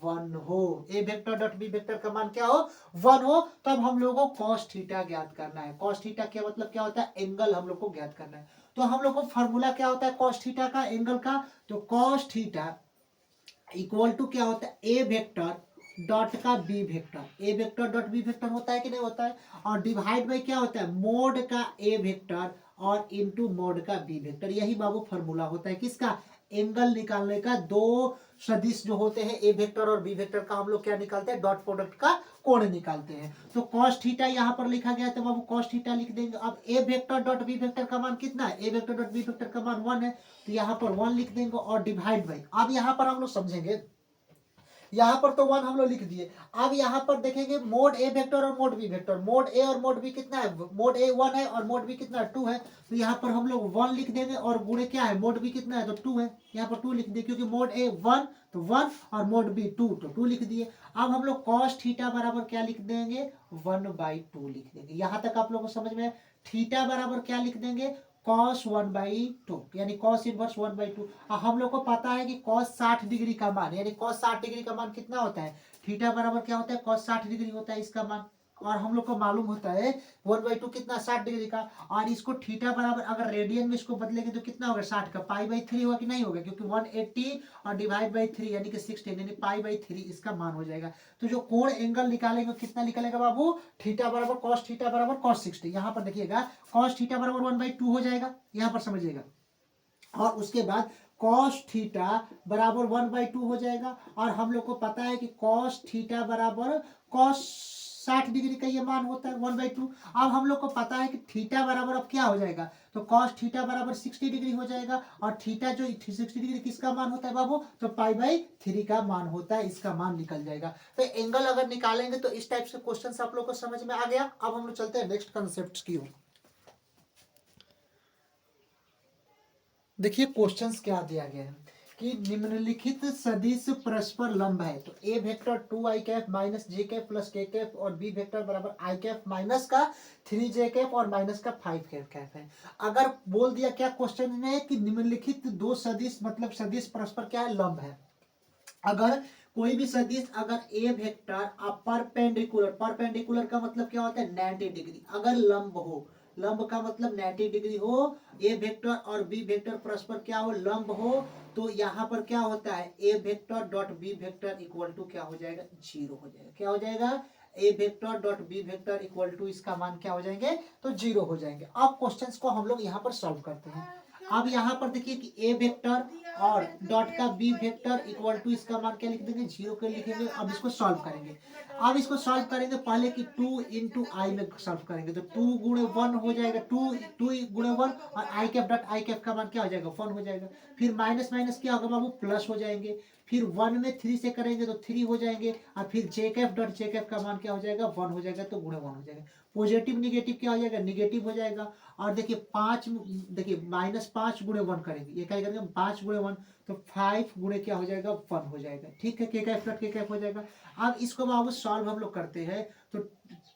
1 हो, ए वेक्टर डॉट बी वेक्टर का मान क्या हो 1 हो। तब हम लोगों को cos थीटा ज्ञात करना है। cos थीटा क्या मतलब क्या होता है एंगल हम लोग को ज्ञात करना है। तो हम लोग को फॉर्मूला क्या होता है cos थीटा का एंगल का, तो cos थीटा इक्वल टू क्या होता है ए वेक्टर डॉट का बी वेक्टर, ए वेक्टर डॉट बी वेक्टर होता है कि नहीं होता है, और डिवाइड बाई क्या होता है मोड का ए वेक्टर और इनटू मोड का बी वेक्टर। यही बाबू फॉर्मूला होता है किसका एंगल निकालने का। दो सदिश जो होते हैं ए वेक्टर और बी वेक्टर का हम लोग क्या निकालते हैं डॉट प्रोडक्ट का कोण निकालते हैं। तो cos थीटा यहाँ पर लिखा गया है तो बाबू cos थीटा लिख देंगे। अब A vector dot B vector का मान कितना है, A vector dot B vector का मान 1 है, तो यहाँ पर 1 लिख देंगे और डिवाइड बाई। अब यहाँ पर हम लोग समझेंगे, यहाँ पर तो 1 हम लोग लिख दिए। अब यहाँ पर देखेंगे मोड ए वेक्टर और mod B vector, mod A और मोड बी कितना है, मोड ए 1 है और मोड बी कितना है 2 है, तो यहाँ पर हम लोग 1 लिख देंगे और गुणे क्या है मोड बी कितना है तो 2 है, यहाँ पर 2 लिख दिए क्योंकि मोड ए 1 तो 1 और मोड बी 2 तो 2 लिख दिए। अब हम लोग cos थीटा बराबर क्या लिख देंगे 1/2 लिख देंगे। यहाँ तक आप लोगों को समझ में, थीटा बराबर क्या लिख देंगे cos 1/2 यानी cos इनवर्स 1/2। हम लोग को पता है कि cos 60 डिग्री का मान, यानी cos 60 डिग्री का मान कितना होता है, थीटा बराबर क्या होता है cos 60 डिग्री होता है इसका मान, और हम लोग को मालूम होता है 1/2 कितना 60 डिग्री का, और इसको थीटा बराबर अगर रेडियन में इसको बदलेंगे तो कितना होगा 60 का π/3 होगा कि नहीं होगा, क्योंकि 180 और डिवाइड बाई 3 यानी कि 16 यानी π/3 इसका मान हो जाएगा। तो जो कोण एंगल निकालेंगे कितना निकलेगा बाबू थीटा बराबर cos थीटा बराबर cos 60। यहाँ पर देखिएगा cos थीटा बराबर 1/2 हो जाएगा, यहाँ पर समझिएगा। और उसके बाद कॉस थीटा बराबर 1/2 हो जाएगा। और हम लोग को पता है कि कॉस थीटा बराबर कॉस 60 डिग्री का ये मान होता है 1/2। अब हम लोग को पता है कि थीटा बराबर अब क्या हो जाएगा, तो कॉस थीटा बराबर 60 डिग्री हो जाएगा। और थीटा जो 60 डिग्री किसका मान होता है बाबू, तो π/3 का मान होता है, इसका मान निकल जाएगा। तो एंगल अगर निकालेंगे तो इस टाइप से क्वेश्चन आप लोग को समझ में आ गया। अब हम लोग चलते हैं नेक्स्ट कंसेप्ट की ओर। देखिए क्वेश्चंस क्या दिया गया है कि निम्नलिखित सदिश परस्पर लंब है। तो A vector 2i cap minus J cap plus के कैप और बी वेक्टर बराबर आई कैप माइनस का 3j कैप और माइनस का 5 कैप है। अगर बोल दिया क्या क्वेश्चन में कि निम्नलिखित दो सदिश मतलब सदिश परस्पर क्या है, लंब है। अगर कोई भी सदिश अगर ए वेक्टर परपेंडिकुलर का मतलब क्या होता है 90 डिग्री, अगर लंब हो, लंब का मतलब 90 डिग्री हो, ए वेक्टर और बी वेक्टर परस्पर क्या हो, लंब हो, तो यहाँ पर क्या होता है A vector dot B vector equal to क्या हो जाएगा, 0 हो जाएगा। क्या हो जाएगा, A vector dot B vector equal to इसका मान क्या हो जाएंगे, तो 0 हो जाएंगे। अब क्वेश्चंस को हम लोग यहाँ पर सॉल्व करते हैं। अब यहाँ पर देखिए कि ए वेक्टर और डॉट का बी वेक्टर इक्वल टू इसका मान क्या लिख देंगे, 0 के लिखेंगे। अब इसको सॉल्व करेंगे। अब इसको सॉल्व करेंगे पहले कि 2 इंटू आई में सॉल्व करेंगे, तो 2 गुणे 1 हो जाएगा, 2 गुणे 1 और आई कैप डॉट आई कैप का मान क्या हो जाएगा, 1 हो जाएगा। फिर माइनस माइनस क्या होगा बाबू, प्लस हो जाएंगे। फिर 1 में 3 से करेंगे तो 3 हो जाएंगे। और फिर जे कैप डॉट जे कैप का मान क्या हो जाएगा, 1 हो जाएगा, तो गुणे 1 हो जाएगा। पॉजिटिव निगेटिव क्या हो जाएगा, निगेटिव हो जाएगा। और देखिए 5, देखिए -5 गुणे 1 करेंगे, ये क्या करेंगे 5 गुणे 1, तो 5 गुणे क्या हो जाएगा, 1 हो जाएगा। ठीक है, के कैप डॉट के कैप हो जाएगा। अब इसको बाबू सॉल्व हम लोग करते हैं, तो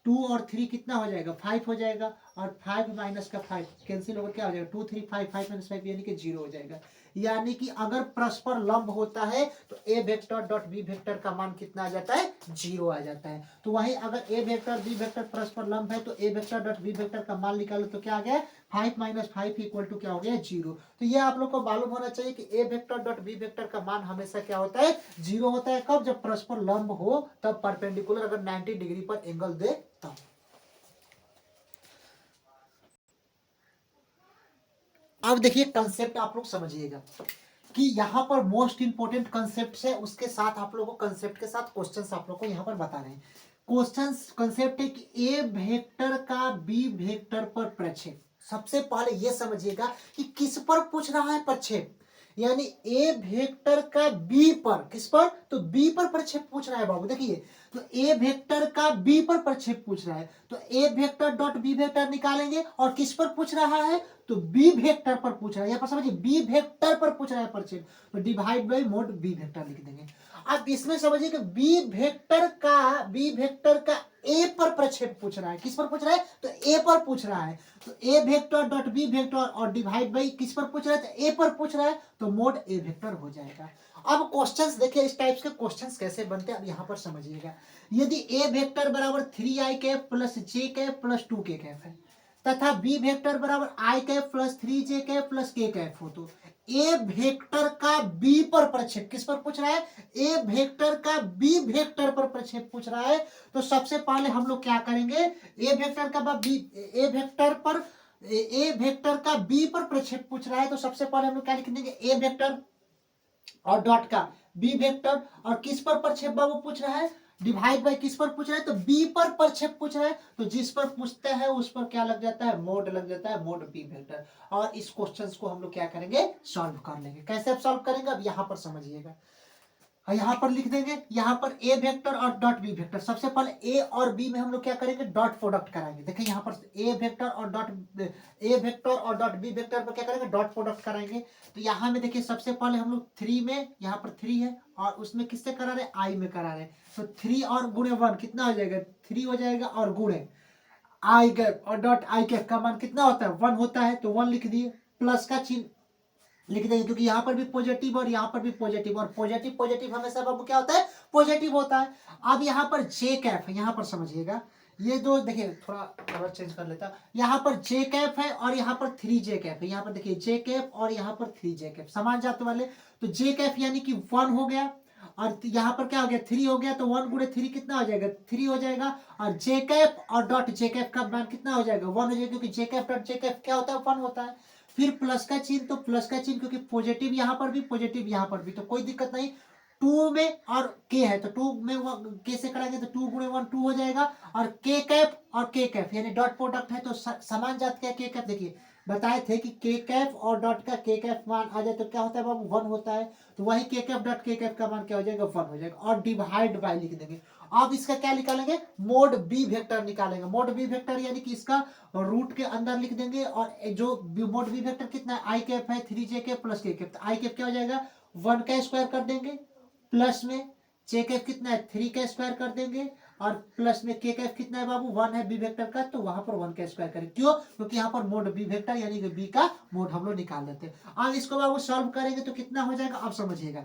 2 और 3 कितना हो जाएगा, 5 हो जाएगा। और 5 माइनस का 5 कैंसिल होकर क्या हो जाएगा, 2 3 5 5 माइनस 5 यानी कि 0 हो जाएगा। यानी कि अगर परस्पर लंब होता है तो A vector dot B vector का मान कितना आ जाता है, 0 आ जाता है। तो वही अगर ए वेक्टर बी वेक्टर परस्पर लंब है तो A vector dot B vector का मान निकालो तो क्या आ गया, 5 माइनस 5 इक्वल टू क्या हो गया, 0। तो ये आप लोग को मालूम होना चाहिए कि A vector dot B vector का मान हमेशा क्या होता है, 0 होता है। कब, जब परस्पर लंब हो, तब परपेंडिकुलर अगर 90 डिग्री पर एंगल दे तब। अब देखिए कंसेप्ट आप लोग समझिएगा कि यहाँ पर मोस्ट इंपोर्टेंट कंसेप्ट है, उसके साथ आप लोगों को कंसेप्ट के साथ क्वेश्चंस आप लोगों को यहाँ पर बता रहे हैं। क्वेश्चंस कंसेप्ट है कि ए वेक्टर का बी वेक्टर पर प्रक्षेप। सबसे पहले ये समझिएगा कि किस पर पूछ रहा है प्रक्षेप, यानी ए वेक्टर का बी पर, किस पर, तो बी पर प्रक्षेप पूछ रहा है बाबू। देखिए तो ए वेक्टर का बी पर प्रक्षेप पूछ रहा है, तो A vector dot B vector निकालेंगे। और किस पर पूछ रहा है, तो बी वेक्टर पर पूछ रहा है, यहाँ पर समझिए बी वेक्टर पर पूछ रहा है प्रक्षेप, तो divide by mod B vector लिख देंगे। अब इसमें समझिए कि बी वेक्टर का ए पर प्रक्षेप पूछ रहा है, किस पर पूछ रहा है, तो ए पर पूछ रहा है। तो A vector dot B vector और डिवाइड बाई किस पर पूछ रहा है, तो ए पर पूछ रहा है, तो मोड ए वेक्टर हो जाएगा। अब क्वेश्चंस देखिए इस टाइप्स के क्वेश्चंस कैसे बनते हैं, अब यहाँ पर समझिएगा। यदि ए वेक्टर बराबर 3i cap plus J cap plus 2k cap है तथा बी वेक्टर बराबर I cap plus 3j cap plus k cap हो, तो ए वेक्टर का बी पर प्रक्षेप किस पर पूछ रहा है, ए वेक्टर का बी वेक्टर पर प्रक्षेप पूछ रहा है। तो सबसे पहले हम लोग क्या करेंगे, ए वेक्टर का बी, ए वेक्टर का बी पर प्रक्षेप पूछ रहा है, तो सबसे पहले हम लोग क्या लिख देंगे, ए वेक्टर और डॉट का बी वेक्टर, और किस पर प्रक्षेप बाबू पूछ रहा है, डिवाइड बाय किस पर पूछ रहा है, तो बी पर प्रक्षेप पूछ रहा है। तो जिस पर पूछते हैं उस पर क्या लग जाता है, मोड लग जाता है, मोड बी वेक्टर। और इस क्वेश्चंस को हम लोग क्या करेंगे, सॉल्व कर लेंगे। कैसे आप सॉल्व करेंगे, अब यहाँ पर समझिएगा। यहाँ पर लिख देंगे, यहाँ पर ए वेक्टर और डॉट बी वेक्टर। सबसे पहले ए और बी में हम लोग क्या करेंगे, डॉट प्रोडक्ट कराएंगे। देखिए यहाँ पर ए वेक्टर और डॉट बी वेक्टर पर क्या करेंगे, डॉट प्रोडक्ट कराएंगे। तो यहाँ में देखिए सबसे पहले हम लोग 3 में, यहाँ पर 3 है और उसमें किससे करा रहे, आई में करा रहे। तो 3 और गुणे 1 कितना हो जाएगा, 3 हो जाएगा, और गुणे आई कैप और डॉट आई कैप का मान कितना होता है, 1 होता है, तो 1 लिख दिए। प्लस का चिन्ह लिख देंगे क्योंकि यहाँ पर भी पॉजिटिव और यहाँ पर भी पॉजिटिव, और पॉजिटिव पॉजिटिव हमेशा बाबू क्या होता है, पॉजिटिव होता है। अब यहाँ पर जे कैप है, यहाँ पर समझिएगा, ये दो देखिए थोड़ा कलर चेंज कर लेता, यहाँ पर जे कैप है और यहाँ पर 3j कैप है। यहाँ पर देखिए जे कैप और यहाँ पर 3j कैप समान जाते वाले, तो जे कैप यानी कि 1 हो गया, और यहाँ पर क्या हो गया, 3 हो गया, तो 1 गुणे 3 कितना हो जाएगा, 3 हो जाएगा। और जे कैप और डॉट जे कैप का मान कितना हो जाएगा, 1 हो जाएगा, क्योंकि जे कैप डॉट जे कैप क्या होता है, 1 होता है। फिर प्लस का चिन्ह, तो प्लस का चिन्ह क्योंकि पॉजिटिव यहाँ पर भी पॉजिटिव यहाँ पर भी, तो कोई दिक्कत नहीं। टू में और के है तो टू में के से कराएंगे तो टू गुणे वन टू हो जाएगा, और के कैप और के कैप यानी डॉट प्रोडक्ट है तो समान जात का के कैप। देखिए बताए थे कि के कैप और डॉट का के कैप मान आ जाए तो क्या होता है बाबू, वन होता है। तो वही के कैप डॉट के कैप का मान क्या हो जाएगा, वन हो जाएगा, और डिवाइड बाय लिख देंगे। अब इसका क्या निकालेंगे, मोड बी वेक्टर निकालेंगे। मोड बी वेक्टर यानी कि इसका रूट के अंदर लिख देंगे, और जो मोड बी वेक्टर कितना है, आई कैप है 3j कैप प्लस के कैप, तो आई कैप क्या हो जाएगा, वन का स्क्वायर कर देंगे, प्लस में जे कैफ कितना है, 3 का स्क्वायर कर देंगे, और प्लस में के कैफ कितना है बाबू, 1 है बी वेक्टर का, तो वहां पर 1 का स्क्वायर करें। क्यों, क्योंकि यहाँ पर मोड बी वेक्टर यानी कि बी का मोड हम लोग निकाल देते हैं। अब इसको बाबू सॉल्व करेंगे तो कितना हो जाएगा, अब समझिएगा।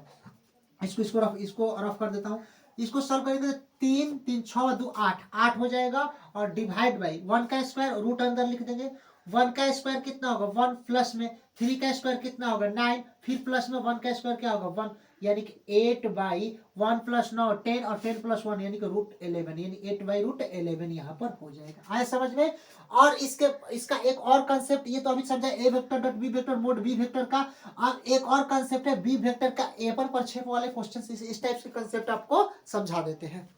इसको रफ कर देता हूँ। इसको सॉल्व करेंगे तो 3 3 6 2 8 8 हो जाएगा, और डिवाइड बाई 1 का स्क्वायर, रूट अंदर लिख देंगे। 1 का स्क्वायर कितना होगा 1, प्लस में 3 का स्क्वायर कितना होगा 9, फिर प्लस में 1 का स्क्वायर क्या होगा 1, यानी कि 8 बाई 1 प्लस 9 10, और 10 प्लस 1 यानी कि रूट 11, यानी 8 बाई रूट 11 यहाँ पर हो जाएगा। आए समझ में। और इसका एक और कंसेप्ट, ये तो अभी समझा A vector dot B vector mod B vector का। अब एक और कंसेप्ट है बी वेक्टर का ए पर प्रक्षेप वाले क्वेश्चन, इस टाइप के कंसेप्ट आपको समझा देते हैं।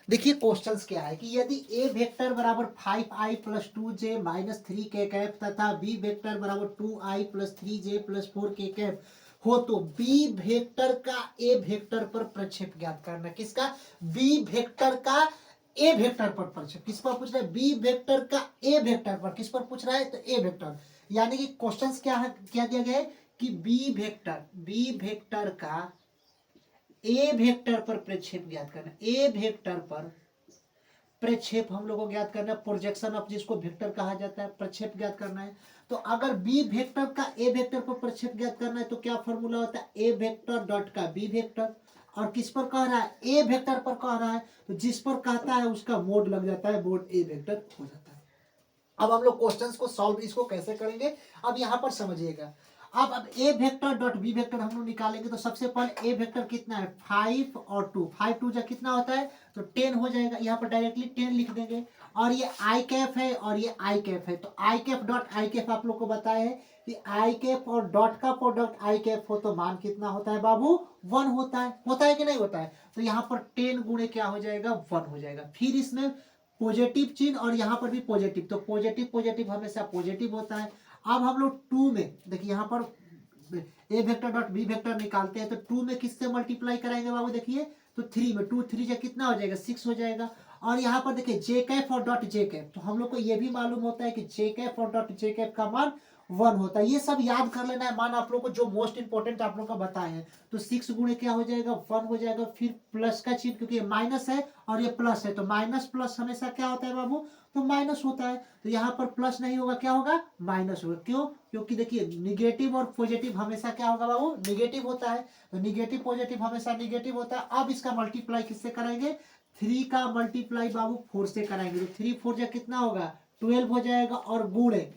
देखिए क्वेश्चंस क्या है कि यदि ए वेक्टर बराबर 5i plus 2j minus 3k cap तथा बी वेक्टर बराबर 2i plus 3j plus 4k cap हो, तो बी वेक्टर का ए वेक्टर पर प्रक्षेप ज्ञात करना। किसका, बी वेक्टर का ए वेक्टर पर प्रक्षेप। किस पर पूछ रहा है, बी वेक्टर का ए वेक्टर पर। किस पर पूछ रहा है, तो ए वेक्टर। यानी कि क्वेश्चंस क्या है, क्या दिया गया है कि बी वेक्टर का ए वेक्टर पर प्रक्षेप ज्ञात करना। ए वेक्टर पर प्रक्षेप हम लोग को ज्ञात करना है, प्रोजेक्शन ऑफ जिसको वेक्टर कहा जाता है, प्रक्षेप ज्ञात करना है। तो अगर बी वेक्टर का ए वेक्टर पर प्रक्षेप ज्ञात करना है तो क्या फॉर्मूला होता है, ए वेक्टर डॉट का बी वेक्टर। और किस पर कह रहा है, ए वेक्टर पर कह रहा है, तो जिस पर कहता है उसका मोड लग जाता है, मोड ए वेक्टर हो जाता है। अब हम लोग क्वेश्चंस को सॉल्व इसको कैसे करेंगे, अब यहाँ पर समझिएगा। अब A vector dot B vector हम लोग निकालेंगे, तो सबसे पहले ए वेक्टर कितना है 5 और 2, 5 2 जा कितना होता है, तो 10 हो जाएगा। यहाँ पर डायरेक्टली 10 लिख देंगे। और ये आई कैप है और ये आई कैप है, तो आई कैप डॉट आई कैप आप लोग को बताया है कि आई कैप और डॉट का प्रोडक्ट आई कैप हो तो मान कितना होता है बाबू, 1 होता है कि नहीं होता है। तो यहाँ पर 10 गुणे क्या हो जाएगा 1 हो जाएगा। फिर इसमें पॉजिटिव चिन्ह और यहाँ पर भी पॉजिटिव, तो पॉजिटिव पॉजिटिव हमेशा पॉजिटिव होता है। अब हम लोग 2 में देखिए यहाँ पर A vector dot B vector निकालते हैं, तो 2 में किससे मल्टीप्लाई कराएंगे बाबू, देखिए तो 3 में 2 3 जा कितना हो जाएगा 6 हो जाएगा। और यहाँ पर देखिए जे कैप और डॉट जे कैप, तो हम लोग को ये भी मालूम होता है कि जे कैप और डॉट जे कैप का मान 1 होता है। ये सब याद कर लेना है मान आप लोग को, जो मोस्ट इंपोर्टेंट आप लोग को बताए हैं। तो 6 गुणे क्या हो जाएगा 1 हो जाएगा। फिर प्लस का चिन्ह, क्योंकि ये माइनस है और ये प्लस है, तो माइनस प्लस हमेशा क्या होता है बाबू, तो माइनस होता है। तो यहाँ पर प्लस नहीं होगा, क्या होगा माइनस होगा। क्यों, क्योंकि देखिए निगेटिव और पॉजिटिव हमेशा क्या होगा बाबू, निगेटिव होता है। तो निगेटिव पॉजिटिव हमेशा निगेटिव होता है। अब इसका मल्टीप्लाई किससे कराएंगे, 3 का मल्टीप्लाई बाबू 4 से कराएंगे, तो 3 4 जा कितना होगा 12 हो जाएगा। और गुणे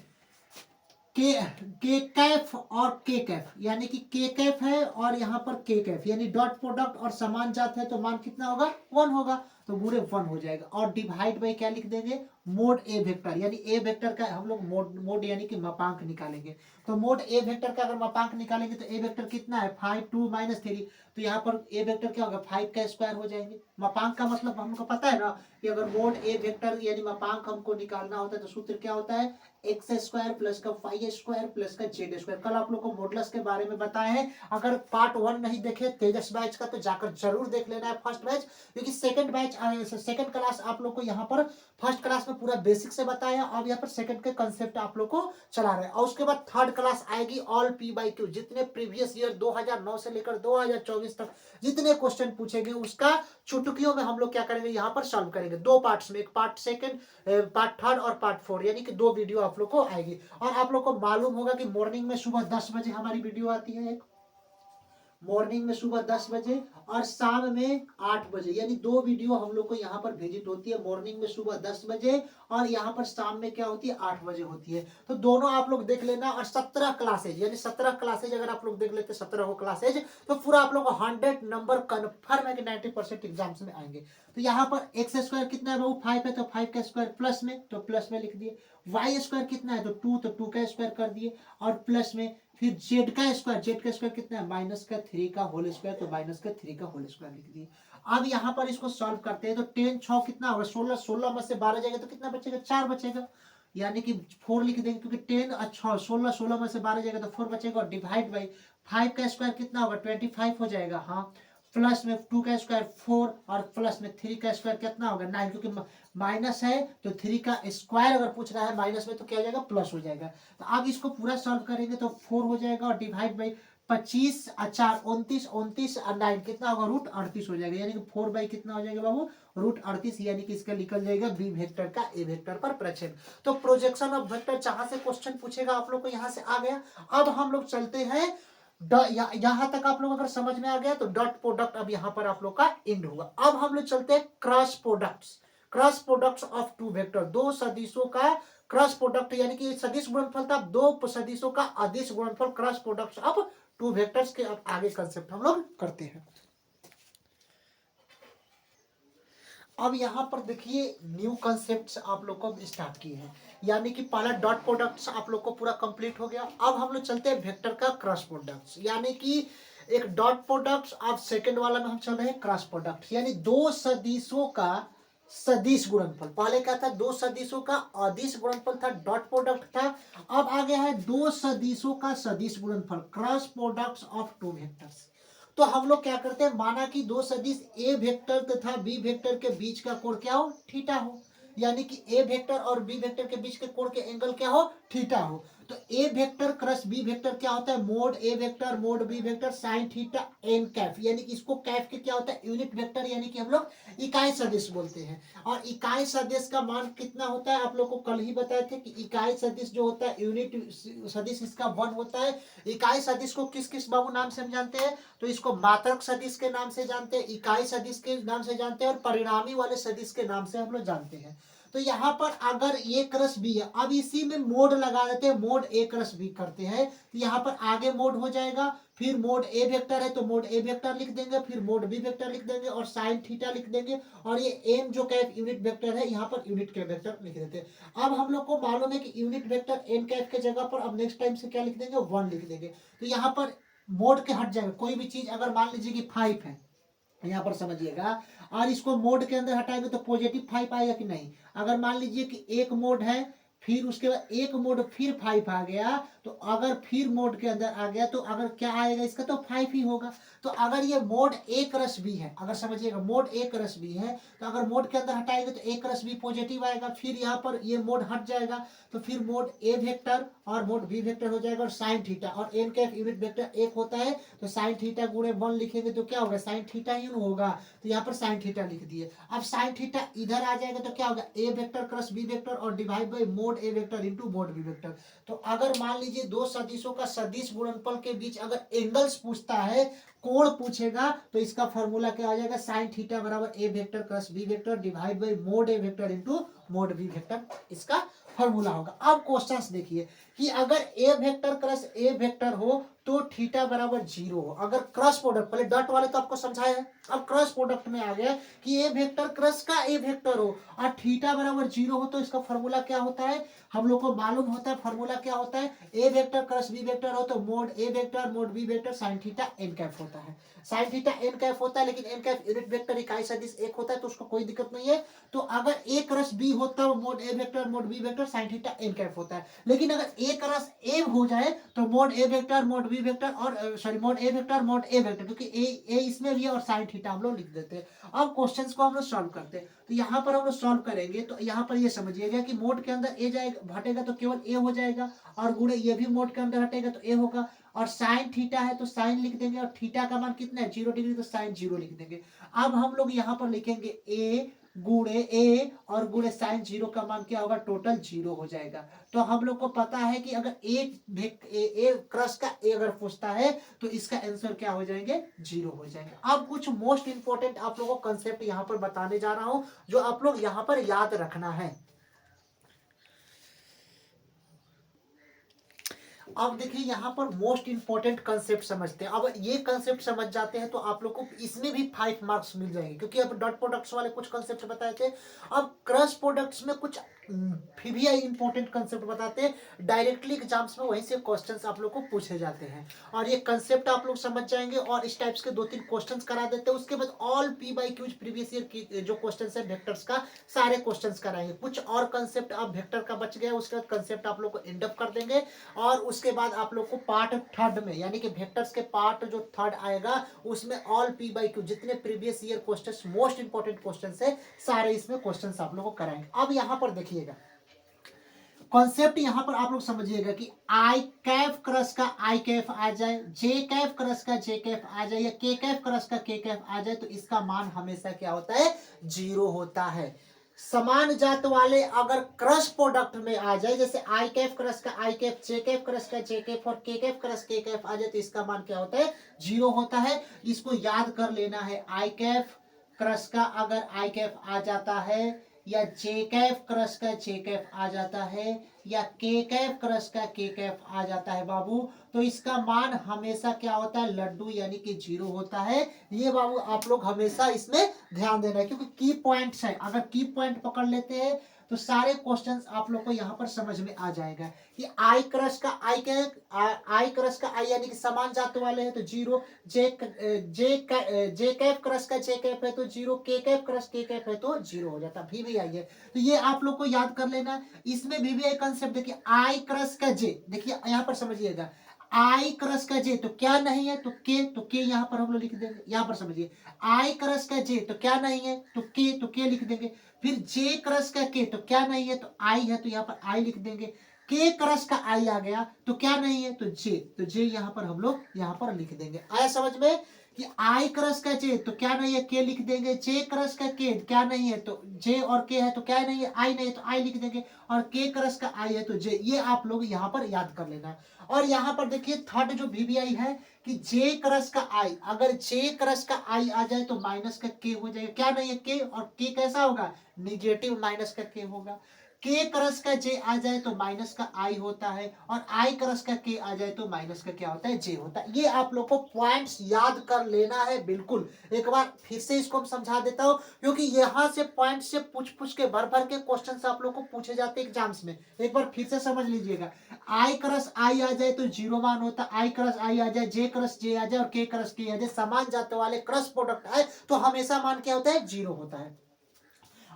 के कैफ और के कैफ, यानी कि के कैफ है और यहाँ पर के कैफ, यानी डॉट प्रोडक्ट और समान जात है, तो मान कितना होगा 1 होगा, तो गुणे 1 हो जाएगा। और डिवाइड बाई क्या लिख देंगे, मोड ए वेक्टर, यानी ए वेक्टर का हम लोग मोड यानी कि मापांक निकालेंगे। तो मोड ए वेक्टर का अगर मापांक निकालेंगे तो ए वेक्टर कितना है 5 2 माइनस 3, तो यहाँ पर ए वेक्टर क्या होगा 5 का स्क्वायर हो जाएंगे। मापांक का मतलब हमको पता है ना कि अगर मोड ए वेक्टर यानी मापांक हमको निकालना होता है तो सूत्र क्या होता है, एक्स स्क्वायर प्लस का वाई स्क्वायर प्लस का जेड स्क्वायर। कल आप लोग को मॉडुलस के बारे में बताए हैं। अगर पार्ट 1 नहीं देखे तेजस बैच का तो जाकर जरूर देख लेना है फर्स्ट बैच, क्योंकि सेकंड क्लास आप लोग को यहाँ पर फर्स्ट क्लास में पूरा बेसिक से बताया, अब यहाँ पर सेकंड के कंसेप्ट आप लोग को चला रहे हैं। और उसके बाद थर्ड क्लास आएगी ऑल पी बाई क्यू, जितने प्रीवियस ईयर 2009 से लेकर 2024 तक जितने क्वेश्चन पूछेंगे उसका चुटकियों में हम लोग क्या करेंगे यहाँ पर सॉल्व करेंगे। 2 पार्ट्स में, एक पार्ट सेकंड, पार्ट थर्ड और पार्ट 4, यानी कि 2 वीडियो आप लोग को आएगी। और आप लोग को मालूम होगा कि मॉर्निंग में सुबह 10 बजे हमारी वीडियो आती है, एक मॉर्निंग में सुबह 10 बजे और शाम में 8 बजे, यानी 2 वीडियो हम लोग को यहाँ पर विजिट होती है। मॉर्निंग में सुबह 10 बजे और यहाँ पर शाम में क्या होती है 8 बजे होती है। तो दोनों आप लोग देख लेना। और 17 क्लासेज, यानी 17 क्लासेज अगर आप लोग देख लेते 17 क्लासेज, तो पूरा आप लोग को 100 नंबर कन्फर्म है कि 90% एग्जाम्स में आएंगे। तो यहाँ पर एक्स स्क्वायर कितना है बाबू 5 है, तो 5 का स्क्वायर प्लस में, तो प्लस में लिख दिए। वाई स्क्वायर कितना है, तो 2, तो 2 का स्क्वायर कर दिए और प्लस में। फिर जेड का स्क्वायर, जेड का स्क्वायर कितना है -3 का होल स्क्वायर, तो -3 का होल स्क्वायर लिख दिए। अब यहाँ पर इसको सॉल्व करते हैं तो 10 6 कितना होगा 16, 16 में से 12 जाएगा तो कितना बचेगा 4 बचेगा, यानी कि 4 लिख देंगे क्योंकि 10 अच्छा 16, 16 में से 12 जाएगा तो 4 बचेगा। और डिवाइड बाई 5 का स्क्वायर कितना होगा 25 हो जाएगा, हाँ। प्लस में 2 का स्क्वायर 4 और प्लस में 3 का स्क्वायर कितना होगा 9, क्योंकि माइनस है तो 3 का स्क्वायर अगर पूछ रहा है माइनस में तो क्या हो जाएगा प्लस हो जाएगा। तो अब इसको पूरा सॉल्व करेंगे तो 4 हो जाएगा और डिवाइड बाई 25 4 29, 29 और 9 कितना होगा √38 हो जाएगा, यानी कि 4 बाई कितना हो जाएगा बाबू √38, यानी कि इसका निकल जाएगा बी वेक्टर का ए वेक्टर पर प्रक्षेप। तो प्रोजेक्शन ऑफ वेक्टर जहां से क्वेश्चन पूछेगा आप लोग को यहाँ से आ गया। अब हम लोग चलते हैं यहां तक आप लोग अगर समझ में आ गया तो डॉट प्रोडक्ट अब यहाँ पर आप लोग का एंड होगा। अब हम लोग चलते हैं cross products. Cross products of two vector, दो सदिशों का क्रॉस प्रोडक्ट, यानी कि सदिश गुणनफल था, दो सदिशों का अदिश गुणनफल, cross products of two vectors के अब आगे कंसेप्ट हम लोग करते हैं। अब यहाँ पर देखिए न्यू कंसेप्ट आप लोग को स्टार्ट किए हैं, यानी कि पहला डॉट प्रोडक्ट्स आप लोग को पूरा कंप्लीट हो गया। अब हम लोग चलते हैं वेक्टर का क्रॉस प्रोडक्ट्स, यानी कि एक डॉट प्रोडक्ट्स। अब सेकंड वाला में हम चल रहे हैं क्रॉस प्रोडक्ट, यानी दो सदिशों का सदिश गुणनफल। पहले क्या था दो सदिशों का अदिश गुणनफल था, डॉट प्रोडक्ट था। अब आ गया है दो सदिशों का सदिश गुणनफल, cross products of two vectors. तो हम लोग क्या करते हैं, माना कि दो सदिश ए वेक्टर तथा बी वेक्टर के बीच का कोण क्या हो थीटा हो, यानी कि ए वेक्टर और बी वेक्टर के बीच के कोण के एंगल क्या हो थीटा हो। तो A vector cross B vector क्या होता है mod A vector mod B vector sine theta N cap, यानी कि इसको कैफ के क्या होता है यूनिट वेक्टर, यानी कि हम लोग इकाई सदिश बोलते हैं। और इकाई सदिश का मान कितना होता है आप लोग को कल ही बताए थे कि इकाई सदिश जो होता है यूनिट सदिश इसका 1 होता है। इकाई सदिश को किस किस बाबू नाम से हम जानते हैं, तो इसको मात्रक सदिश के नाम से जानते हैं, इकाई सदिश के नाम से जानते हैं और परिणामी वाले सदिश के नाम से हम लोग जानते हैं। तो यहाँ पर अगर ए क्रस बी है, अब इसी में मोड लगा देते हैं, मोड ए क्रस बी करते हैं, तो यहाँ पर आगे मोड हो जाएगा, फिर मोड ए वेक्टर है तो मोड ए वेक्टर लिख देंगे, फिर मोड बी वेक्टर लिख देंगे और साइन थीटा लिख देंगे। और ये एन जो कैफ यूनिट वेक्टर है यहाँ पर यूनिट के वेक्टर लिख देते हैं। अब हम लोग को मालूम है कि यूनिट वेक्टर एन कैफ के जगह पर अब नेक्स्ट टाइम से क्या लिख देंगे 1 लिख देंगे। तो यहाँ पर मोड के हट जाएगा, कोई भी चीज अगर मान लीजिए कि 5 है यहाँ पर समझिएगा, और इसको मोड के अंदर हटाएंगे तो +5 आएगा कि नहीं। अगर मान लीजिए कि एक मोड है फिर उसके बाद एक मोड फिर 5 आ गया, तो अगर फिर मोड के अंदर आ गया तो अगर क्या आएगा इसका तो 5 ही होगा। तो अगर ये मोड ए क्रस बी है, अगर समझिएगा मोड ए क्रस बी है, तो अगर मोड के अंदर हटाएंगे तो ए क्रस बी पॉजिटिव आएगा, फिर यहाँ पर ये मोड हट जाएगा तो फिर मोड ए वेक्टर और मोड बी वेक्टर हो जाएगा और साइन थीटा, और एन का यूनिट वेक्टर एक होता है तो साइन थीटा गुणे 1 लिखेंगे तो क्या होगा साइन थीटा ही होगा, तो यहाँ पर साइन थीटा लिख दिए। अब साइन थीटा इधर आ जाएगा तो क्या होगा A vector cross B vector और divide by mod A vector into mod B vector. तो अगर मान लीजिए दो सदिशों का सदिश गुणनफल के बीच अगर एंगल्स पूछता है कोण पूछेगा तो इसका फॉर्मूला क्या हो जाएगा साइन थीटा बराबर A vector cross B vector divide by mod A vector into mod B vector, इसका फॉर्मूला होगा। अब क्वेश्चंस देखिए कि अगर A vector cross A vector हो तो थीटा बराबर 0 हो। अगर क्रॉस प्रोडक्ट, पहले डॉट वाले तो आपको समझाया है, अब क्रॉस प्रोडक्ट में आ गया कि ए वेक्टर क्रॉस का ए वेक्टर हो और थीटा बराबर 0 हो, तो इसका फॉर्मूला क्या होता है हम लोग को मालूम होता है। फॉर्मूला क्या होता है A vector cross B vector हो तो mod A vector mod B vector sine theta N cap होता है। साइन थीटा एन कैफ होता है, लेकिन एन कैफ यूनिट वेक्टर इकाई सदिश एक होता है तो उसको कोई दिक्कत नहीं है। तो अगर ए क्रॉस बी होता है mod A vector mod B vector sine theta N cap होता है, लेकिन अगर ए क्रॉस ए हो जाए तो mod A vector mod B vector और sorry mode A vector mod A vector, क्योंकि ए इसमें भी है और साइन थीटा हम लोग लिख देते हैं। अब क्वेश्चंस को हम लोग सॉल्व करते हैं, तो यहाँ पर हम लोग सॉल्व करेंगे तो यहाँ पर ये समझिएगा कि मोड के अंदर ए जाएगा हटेगा तो केवल ए हो जाएगा, और गुणे ये भी मोड के अंदर हटेगा तो ए होगा, और साइन थीटा है तो साइन लिख देंगे, और थीटा का मान कितना है 0 डिग्री, तो साइन 0 लिख देंगे। अब हम लोग यहाँ पर लिखेंगे ए गुणे ए और गुणे साइन 0 का मान क्या होगा, टोटल 0 हो जाएगा। तो हम लोग को पता है कि अगर ए क्रॉस का ए अगर पूछता है तो इसका आंसर क्या हो जाएंगे, 0 हो जाएंगे। अब कुछ मोस्ट इंपोर्टेंट आप लोगों को कंसेप्ट यहाँ पर बताने जा रहा हूं जो आप लोग यहाँ पर याद रखना है। अब देखिए यहाँ पर मोस्ट इंपोर्टेंट कंसेप्ट समझते हैं। अब ये कंसेप्ट समझ जाते हैं तो आप लोग को इसमें भी 5 मार्क्स मिल जाएंगे, क्योंकि अब डॉट प्रोडक्ट्स वाले कुछ कंसेप्ट बताए थे। अब क्रॉस प्रोडक्ट्स में कुछ फिर भी इंपॉर्टेंट कंसेप्ट बताते हैं, डायरेक्टली एग्जाम्स में वहीं से क्वेश्चंस आप लोग को पूछे जाते हैं, और ये कंसेप्ट आप लोग समझ जाएंगे। और इस टाइप्स के 2-3 क्वेश्चंस करा देते हैं। उसके बाद all P Y Qs previous year की जो क्वेश्चंस है वेक्टर्स का, सारे क्वेश्चंस कराएंगे। कुछ और कंसेप्ट अब वेक्टर का बच गया, उसके बाद कंसेप्ट आप लोग को एंड अप कर देंगे। और उसके बाद आप लोग को पार्ट थर्ड में, यानी कि वेक्टर्स के पार्ट जो थर्ड आएगा उसमें ऑल पी बाई क्यू जितने previous year questions most important questions है सारे इसमें क्वेश्चंस आप लोग को कराएंगे। अब यहाँ पर देखिएगा कॉन्सेप्ट, यहां पर आप लोग समझिएगा कि आई कैफ क्रस का आई कैफ आ जाए, जे कैफ क्रस का जे कैफ आ जाए, या के कैफ क्रस का के कैफ आ जाए, तो इसका मान हमेशा क्या होता है, 0 होता है। समान जात वाले अगर क्रस प्रोडक्ट में आ जाए, जैसे आई कैफ क्रस का आई कैफ, जे कैफ क्रस का जे कैफ और K Kaif cross K Kaif आ जाए, तो इसका मान क्या होता है, 0 होता है। इसको याद कर लेना है। आई कैफ क्रस का अगर आई कैफ आ जाता है, या जे कैफ क्रस का जे कैफ आ जाता है, या के कैफ क्रस का के कैफ आ जाता है बाबू, तो इसका मान हमेशा क्या होता है, लड्डू यानी कि 0 होता है। ये बाबू आप लोग हमेशा इसमें ध्यान देना है, क्योंकि की पॉइंट्स है। अगर की पॉइंट पकड़ लेते हैं तो सारे क्वेश्चंस आप लोग को यहाँ पर समझ में आ जाएगा कि आई क्रस का आई यानी कि समान जात वाले हैं तो 0, जे कैफ क्रस का जे कैफ है तो 0, के कैफ क्रस के कैफ है तो 0 हो जाता। VVI है, तो ये आप लोग को याद कर लेना। इसमें VVI कंसेप्ट देखिए, आई क्रस का जे, देखिए यहाँ पर समझिएगा, आई क्रस का जे तो क्या नहीं है, तो के यहाँ पर हम लोग लिख देंगे। यहाँ पर समझिए, आई क्रस का जे तो क्या नहीं है, तो के लिख देंगे। फिर जे क्रस का के तो क्या नहीं है, तो आई है, तो यहाँ पर आई लिख देंगे। के क्रस का आई आ गया तो क्या नहीं है, तो जे यहाँ पर हम लोग यहाँ पर लिख देंगे। आया समझ में कि आई क्रस का जे तो क्या नहीं है, के लिख देंगे। जे क्रस का के क्या नहीं है, तो जे और के है तो क्या नहीं है, आई नहीं है तो आई लिख देंगे। और के क्रस का आई है तो जे। ये आप लोग यहाँ पर याद कर लेना है। और यहाँ पर देखिए थर्ड जो VVI है कि जे क्रस का आई, अगर जे क्रस का आई आ जाए तो माइनस का के हो जाएगा। क्या नहीं है, के, और के कैसा होगा, निगेटिव माइनस का के होगा। के क्रस का जे आ जाए तो माइनस का आई होता है, और आई क्रस का के आ जाए तो माइनस का क्या होता है, जे होता है। ये आप लोग को पॉइंट्स याद कर लेना है बिल्कुल। एक बार फिर से इसको हम समझा देता हूँ, क्योंकि यहाँ से पॉइंट से पूछ के भर के क्वेश्चन आप लोग को पूछे जाते हैं एग्जाम्स में। एक बार फिर से समझ लीजिएगा, आई क्रस आई आ जाए तो 0 मान होता है, आई क्रस आई आ जाए, जे क्रस जे आ जाए और के क्रस के आ जाए, समान जाते वाले क्रस प्रोडक्ट है तो हमेशा मान क्या होता है, 0 होता है।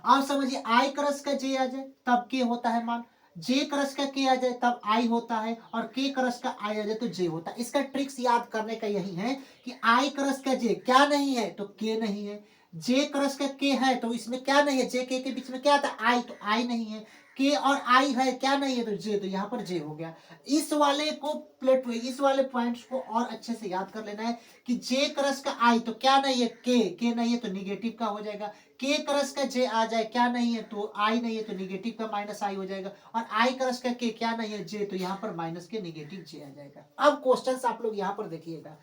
आप समझिए, आई क्रस का जे आ जाए तब के होता है मान, जे क्रस का के आ जाए तब आई होता है, और के क्रस का आई आ जाए तो जे होता है। इसका ट्रिक्स याद करने का यही है कि आई क्रस का जे क्या नहीं है, तो के नहीं है। जे क्रस का के है तो इसमें क्या नहीं है, जे के बीच में क्या आता है, आई, तो आई नहीं है। के और आई है, क्या नहीं है, तो जे, तो यहाँ पर जे हो गया। इस वाले पॉइंट्स को और अच्छे से याद कर लेना है कि जे क्रस का आई तो क्या नहीं है, के नहीं है तो निगेटिव का हो जाएगा। के क्रस का जे आ जाए, क्या नहीं है, तो आई नहीं है तो निगेटिव का माइनस आई हो जाएगा। और आई क्रस का के क्या नहीं है, जे, तो यहाँ पर माइनस के निगेटिव जे आ जाएगा। अब क्वेश्चन आप लोग यहाँ पर देखिएगा,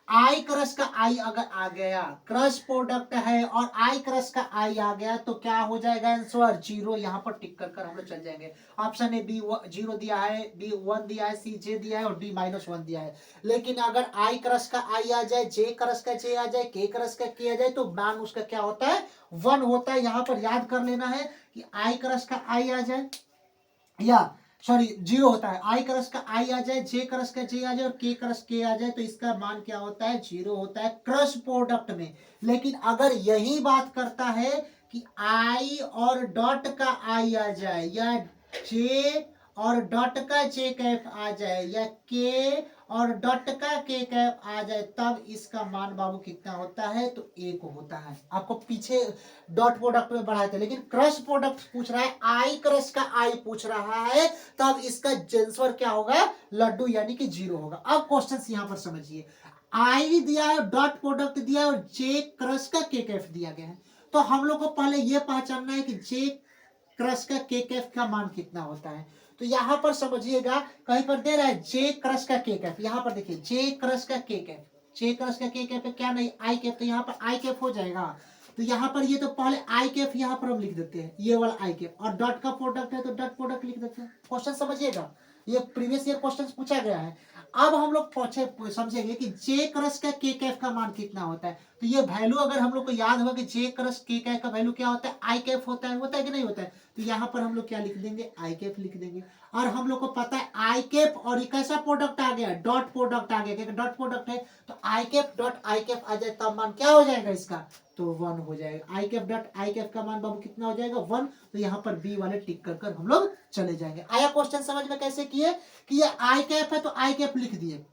आई क्रस का आई अगर आ गया, क्रस प्रोडक्ट है और आई क्रस का आई आ गया तो क्या हो जाएगा आंसर, 0। यहाँ पर टिक कर हम लोग चल जाएंगे। ऑप्शन ए बी 0 दिया है, बी 1 दिया है, सी जे दिया है और डी -1 दिया है। लेकिन अगर आई क्रस का आई आ जाए, जे क्रस का जे आ जाए, के क्रस का के आ जाए तो मान उसका क्या होता है, 1 होता है। यहाँ पर याद कर लेना है कि आई क्रस का आई आ जाए, या सॉरी 0 होता है। आई क्रस का आई आ जाए, जे क्रस का जे आ जाए और के क्रस के आ जाए तो इसका मान क्या होता है, 0 होता है क्रस प्रोडक्ट में। लेकिन अगर यही बात करता है कि आई और डॉट का आई आ जाए, या जे और डॉट का जे कैप आ जाए या के और डॉट का के कैप आ जाए, तब इसका मान बाबू कितना होता है, तो 1 होता है। आपको पीछे डॉट प्रोडक्ट में बढ़ाए थे, लेकिन क्रॉस प्रोडक्ट पूछ रहा है, आई क्रॉस का आई पूछ रहा है, तब इसका आंसर क्या होगा, लड्डू यानी कि 0 होगा। अब क्वेश्चन यहां पर समझिए, आई दिया है, डॉट प्रोडक्ट दिया है और जे क्रॉस का के कैप दिया गया है। तो हम लोग को पहले यह पहचानना है कि जे क्रॉस का के कैप का मान कितना होता है। तो यहां पर समझिएगा, कहीं पर दे रहा है जे क्रॉस का के कैप, यहां पर देखिए जे क्रॉस का के कैप, जे क्रॉस का के कैप क्या नहीं आई कैप, तो यहां पर आई कैप हो जाएगा। तो यहां पर ये तो पहले आई कैप यहां पर हम लिख देते हैं, ये वाला आई कैप, और डॉट का प्रोडक्ट है तो डॉट प्रोडक्ट लिख देते हैं। क्वेश्चन समझिएगा, ये प्रीवियस ईयर क्वेश्चन पूछा गया है। अब हम लोग समझेंगे कि जे क्रॉस का के कैप का मान कितना होता है। तो ये वैल्यू अगर हम लोग को याद होगा कि जे क्रॉस के कैप का वैल्यू क्या होता है, आई कैप होता है कि नहीं होता है। तो यहाँ पर हम लोग क्या लिख देंगे, आई कैप लिख देंगे। और हम लोग को पता है आई कैप और ये कैसा प्रोडक्ट आ गया, डॉट प्रोडक्ट आ गया, क्योंकि डॉट प्रोडक्ट है। तो आई कैप डॉट आई कैप आ जाए, तब मान क्या हो जाएगा इसका, तो 1 हो जाएगा। आई कैप डॉट आई कैप का मान बाबू कितना हो जाएगा, 1। तो यहाँ पर बी वाले टिक कर हम लोग चले जाएंगे। आया क्वेश्चन समझ में कैसे किए, कि ये आई कैप है तो आई कैप लिख दिए,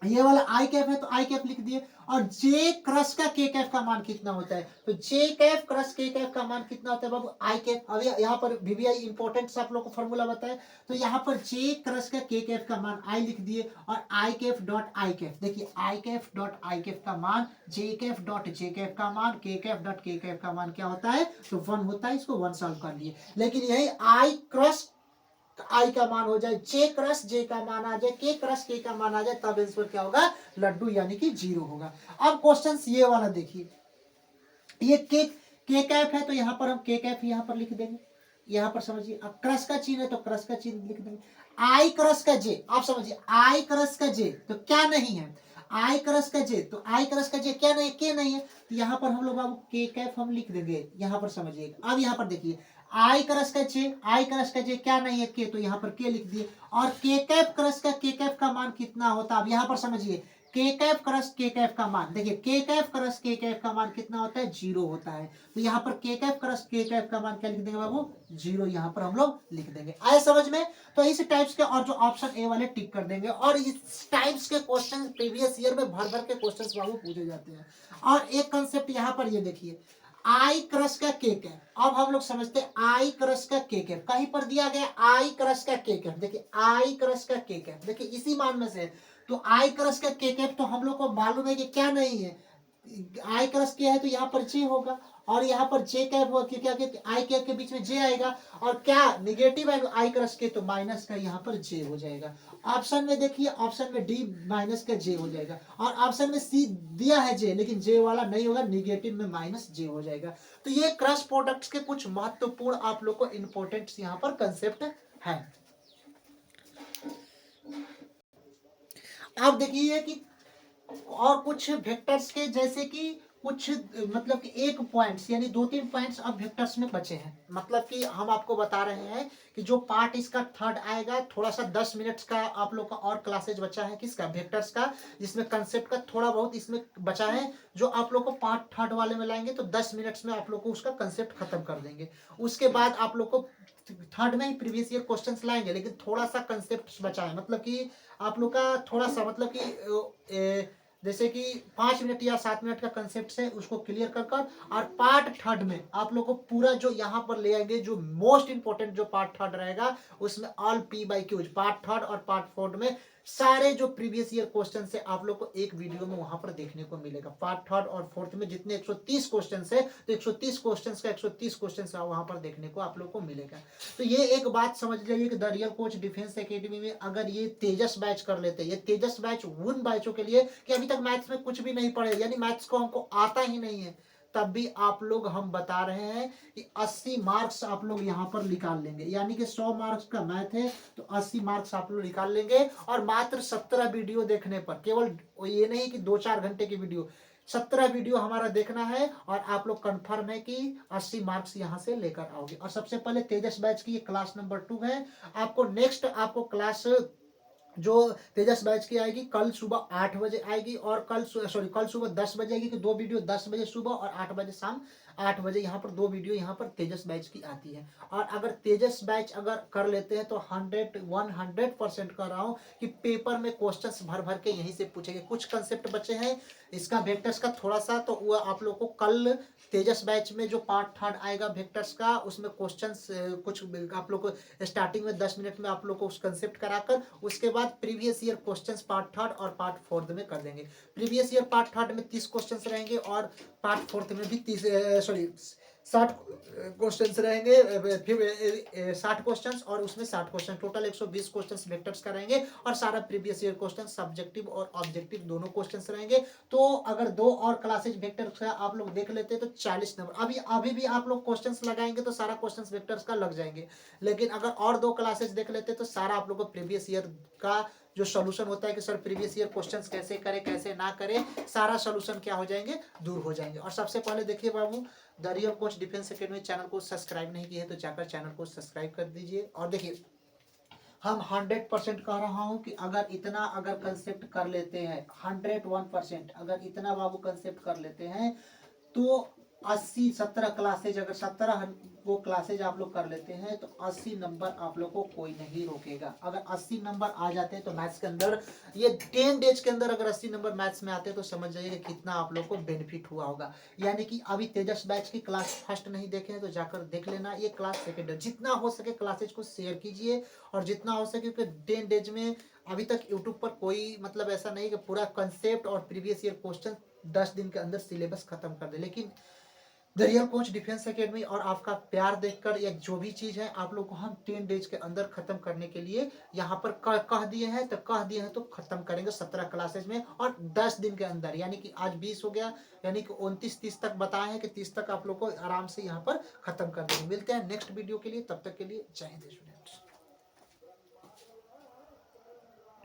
ये वाला आई कैप है तो आई कैप लिख दिए। और जे क्रॉस का के कैप का मान कितना होता है, तो जे कैप क्रॉस के कैप का मान कितना होता है बाबू, आई कैप। अब यहाँ पर वीवीआई इंपॉर्टेंट आप लोग को फॉर्मूला बताए, तो यहाँ पर जे क्रॉस का के कैप का मान आई लिख दिए, और आई कैप डॉट आई कैप, देखिए आई कैप डॉट आई कैप का मान, जे कैप डॉट जे कैप का मान, के कैप डॉट के कैप का मान क्या होता है, तो 1 होता है। इसको 1 सॉल्व कर लिए। लेकिन यही आई क्रॉस आई का मान हो जाए, जे क्रॉस जे का मान आ जाए, के क्रॉस के का मान आ जाए, तब आंसर क्या होगा, लड्डू यानी कि 0 होगा। अब क्वेश्चन ये वाला देखिए, ये के कैप है तो यहाँ पर हम के कैप यहाँ पर लिख देंगे। यहाँ पर समझिए, अब क्रॉस का चिन्ह है तो क्रॉस का चिन्ह लिख देंगे। आई क्रॉस का जे, आप समझिए आई क्रॉस का जे तो क्या नहीं है, आई क्रॉस का जे, तो आई क्रॉस का जे क्या नहीं, के नहीं है। तो यहाँ पर हम लोग बाबू के कैप हम लिख देंगे। यहाँ पर समझिए, अब यहाँ पर देखिए आई क्रॉस का जे, आई क्रॉस का जे क्या नहीं है, के, तो यहाँ पर के लिख दिए। और के कैप क्रॉस का के कैप का मान कितना होता है, अब यहाँ पर समझिए के कैप क्रॉस के कैप का मान, देखिए के कैप क्रॉस के कैप का मान कितना होता है, 0 होता है। तो यहाँ पर के कैप क्रॉस के कैप का मान क्या लिख देंगे बाबू, 0 यहाँ पर हम लोग लिख देंगे। आए समझ में। तो इस टाइप्स के और जो ऑप्शन ए वाले टिक कर देंगे। और इस टाइप्स के क्वेश्चन प्रीवियस ईयर में भर भर के क्वेश्चन बाबू पूछे जाते हैं। और एक कंसेप्ट यहाँ पर ये देखिए, आई क्रॉस का के कैप, अब हम लोग समझते हैं आई क्रॉस का के कैप, कहीं पर दिया गया आई क्रॉस का के कैप, देखिए आई क्रॉस का के कैप, देखिए इसी मान में से। तो आई क्रॉस का के कैप तो हम लोग को मालूम है कि क्या नहीं है, आई क्रॉस के है तो यहाँ पर जे होगा, और यहाँ पर जे कैप होगा, क्या आई कैप के बीच में जे आएगा, और क्या निगेटिव है आई क्रॉस के, तो माइनस का यहाँ पर जे हो जाएगा। ऑप्शन में देखिए, ऑप्शन में डी माइनस का जे हो जाएगा, और ऑप्शन में सी दिया है जे, लेकिन जे वाला नहीं होगा, निगेटिव में माइनस जे हो जाएगा। तो ये क्रॉस प्रोडक्ट्स के कुछ महत्वपूर्ण आप लोग को इंपॉर्टेंट यहाँ पर कंसेप्ट है। आप देखिए कि और कुछ वेक्टर्स के जैसे कि कुछ मतलब कि एक पॉइंट्स यानी 2-3 पॉइंट्स अब वेक्टर्स में बचे हैं। मतलब कि हम आपको बता रहे हैं कि जो पार्ट इसका थर्ड आएगा, थोड़ा सा 10 मिनट्स का आप लोग का और क्लासेज बचा है किसका, वेक्टर्स का, जिसमें कंसेप्ट का थोड़ा बहुत इसमें बचा है, जो आप लोग को पार्ट थर्ड वाले में लाएंगे तो 10 मिनट्स में आप लोग को उसका कंसेप्ट खत्म कर देंगे। उसके बाद आप लोग को थर्ड में ही प्रीवियस ईयर क्वेश्चंस लाएंगे, लेकिन थोड़ा सा कंसेप्ट बचा है। मतलब कि आप लोग का थोड़ा सा मतलब कि जैसे कि 5 मिनट या 7 मिनट का कंसेप्ट है, उसको क्लियर कर और पार्ट थर्ड में आप लोग को पूरा जो यहाँ पर ले आएंगे, जो मोस्ट इंपोर्टेंट जो पार्ट थर्ड रहेगा, उसमें all P Y Qs, part third और पार्ट फोर्थ में सारे जो प्रीवियस ईयर क्वेश्चन है आप लोग को एक वीडियो में वहां पर देखने को मिलेगा। पार्ट थर्ड और फोर्थ में जितने 130 क्वेश्चन है, तो 130 क्वेश्चन का 130 क्वेश्चन वहां पर देखने को आप लोग को मिलेगा। तो ये एक बात समझ लीजिए कि the real coach defence academy में अगर ये तेजस बैच कर लेते हैं, ये तेजस बैच उन बैचों के लिए कि अभी तक मैथ्स में कुछ भी नहीं पढ़े, यानी मैथ्स को हमको आता ही नहीं है, तब भी आप लोग हम बता रहे हैं कि 80 मार्क्स आप लोग यहाँ पर निकाल लेंगे। यानी कि 100 मार्क्स का मैथ है तो 80 मार्क्स आप लोग निकाल लेंगे, और मात्र 17 वीडियो देखने पर, केवल ये नहीं कि 2-4 घंटे की वीडियो, 17 वीडियो हमारा देखना है, और आप लोग कंफर्म है कि 80 मार्क्स यहाँ से लेकर आओगे। और सबसे पहले तेजस बैच की क्लास नंबर 2 है। आपको नेक्स्ट आपको क्लास जो तेजस बैच की आएगी कल सुबह 8 बजे आएगी, और कल सुबह 10 बजे आएगी, कि 2 वीडियो 10 बजे सुबह और 8 बजे शाम 8 बजे यहाँ पर 2 वीडियो यहाँ पर तेजस बैच की आती है। और अगर तेजस बैच अगर कर लेते हैं तो 100% कर रहा हूँ कि पेपर में क्वेश्चंस भर भर के यहीं से पूछेंगे। कुछ कंसेप्ट बचे हैं इसका वेक्टर्स का थोड़ा सा, तो वो आप लोग को कल तेजस बैच में जो पार्ट थर्ड आएगा वेक्टर्स का, उसमें क्वेश्चंस कुछ आप लोग को स्टार्टिंग में 10 मिनट में आप लोग को उस कंसेप्ट कराकर उसके बाद previous year questions part third और पार्ट फोर्थ में कर देंगे। प्रीवियस ईयर पार्ट थर्ड में 30 क्वेश्चंस रहेंगे और पार्ट फोर्थ में भी 30 सॉरी 60 क्वेश्चंस रहेंगे, फिर 60 क्वेश्चंस और उसमें 60 क्वेश्चन, टोटल 120 क्वेश्चंस वेक्टर्स का रहेंगे, और सारा प्रीवियस ईयर क्वेश्चन सब्जेक्टिव और ऑब्जेक्टिव दोनों क्वेश्चंस रहेंगे। तो अगर 2 और क्लासेज वेक्टर्स का आप लोग देख लेते हैं तो 40 नंबर। अभी भी आप लोग क्वेश्चंस लगाएंगे तो सारा क्वेश्चंस वेक्टर्स का लग जाएंगे, लेकिन अगर और 2 क्लासेज देख लेते तो सारा आप लोग को प्रीवियस ईयर का जो सोल्यूशन होता है कि सर प्रीवियस ईयर क्वेश्चंस कैसे करें कैसे ना करें, सारा सोल्यूशन क्या हो जाएंगे, दूर हो जाएंगे। और सबसे पहले देखिए बाबू, the real coach defence academy channel को सब्सक्राइब नहीं किया है तो जाकर चैनल को सब्सक्राइब कर दीजिए। और देखिए हम 100% कह रहा हूं कि अगर इतना अगर कंसेप्ट कर लेते हैं, 101% अगर इतना बाबू कंसेप्ट कर लेते हैं तो 80 17 क्लासेज, अगर 17 वो क्लासेज आप लोग कर लेते हैं तो 80 नंबर आप लोग को कोई नहीं रोकेगा। अगर 80 नंबर आ जाते हैं तो मैथ्स के अंदर, ये 10 डेज के अंदर अगर 80 नंबर मैथ्स में आते हैं तो समझ जाइए कितना आप लोग को बेनिफिट हुआ होगा। यानी कि अभी तेजस बैच की क्लास फर्स्ट नहीं देखे हैं तो जाकर देख लेना, ये क्लास सेकेंड है। जितना हो सके क्लासेज को शेयर कीजिए, और जितना हो सके, क्योंकि 10 डेज में अभी तक यूट्यूब पर कोई मतलब ऐसा नहीं कि पूरा कंसेप्ट और प्रीवियस ईयर क्वेश्चन 10 दिन के अंदर सिलेबस खत्म कर दे। लेकिन the real coach defence academy और आपका प्यार देखकर या जो भी चीज है आप लोग को हम 10 डेज के अंदर खत्म करने के लिए यहाँ पर कह दिए हैं, तो कह दिए हैं तो खत्म करेंगे 17 क्लासेज में और 10 दिन के अंदर। यानी कि आज 20 हो गया, यानी कि 29 30 तक बताए हैं कि 30 तक आप लोग को आराम से यहाँ पर खत्म कर देंगे। मिलते हैं नेक्स्ट वीडियो के लिए, तब तक के लिए जय हिंद स्टूडेंट्स।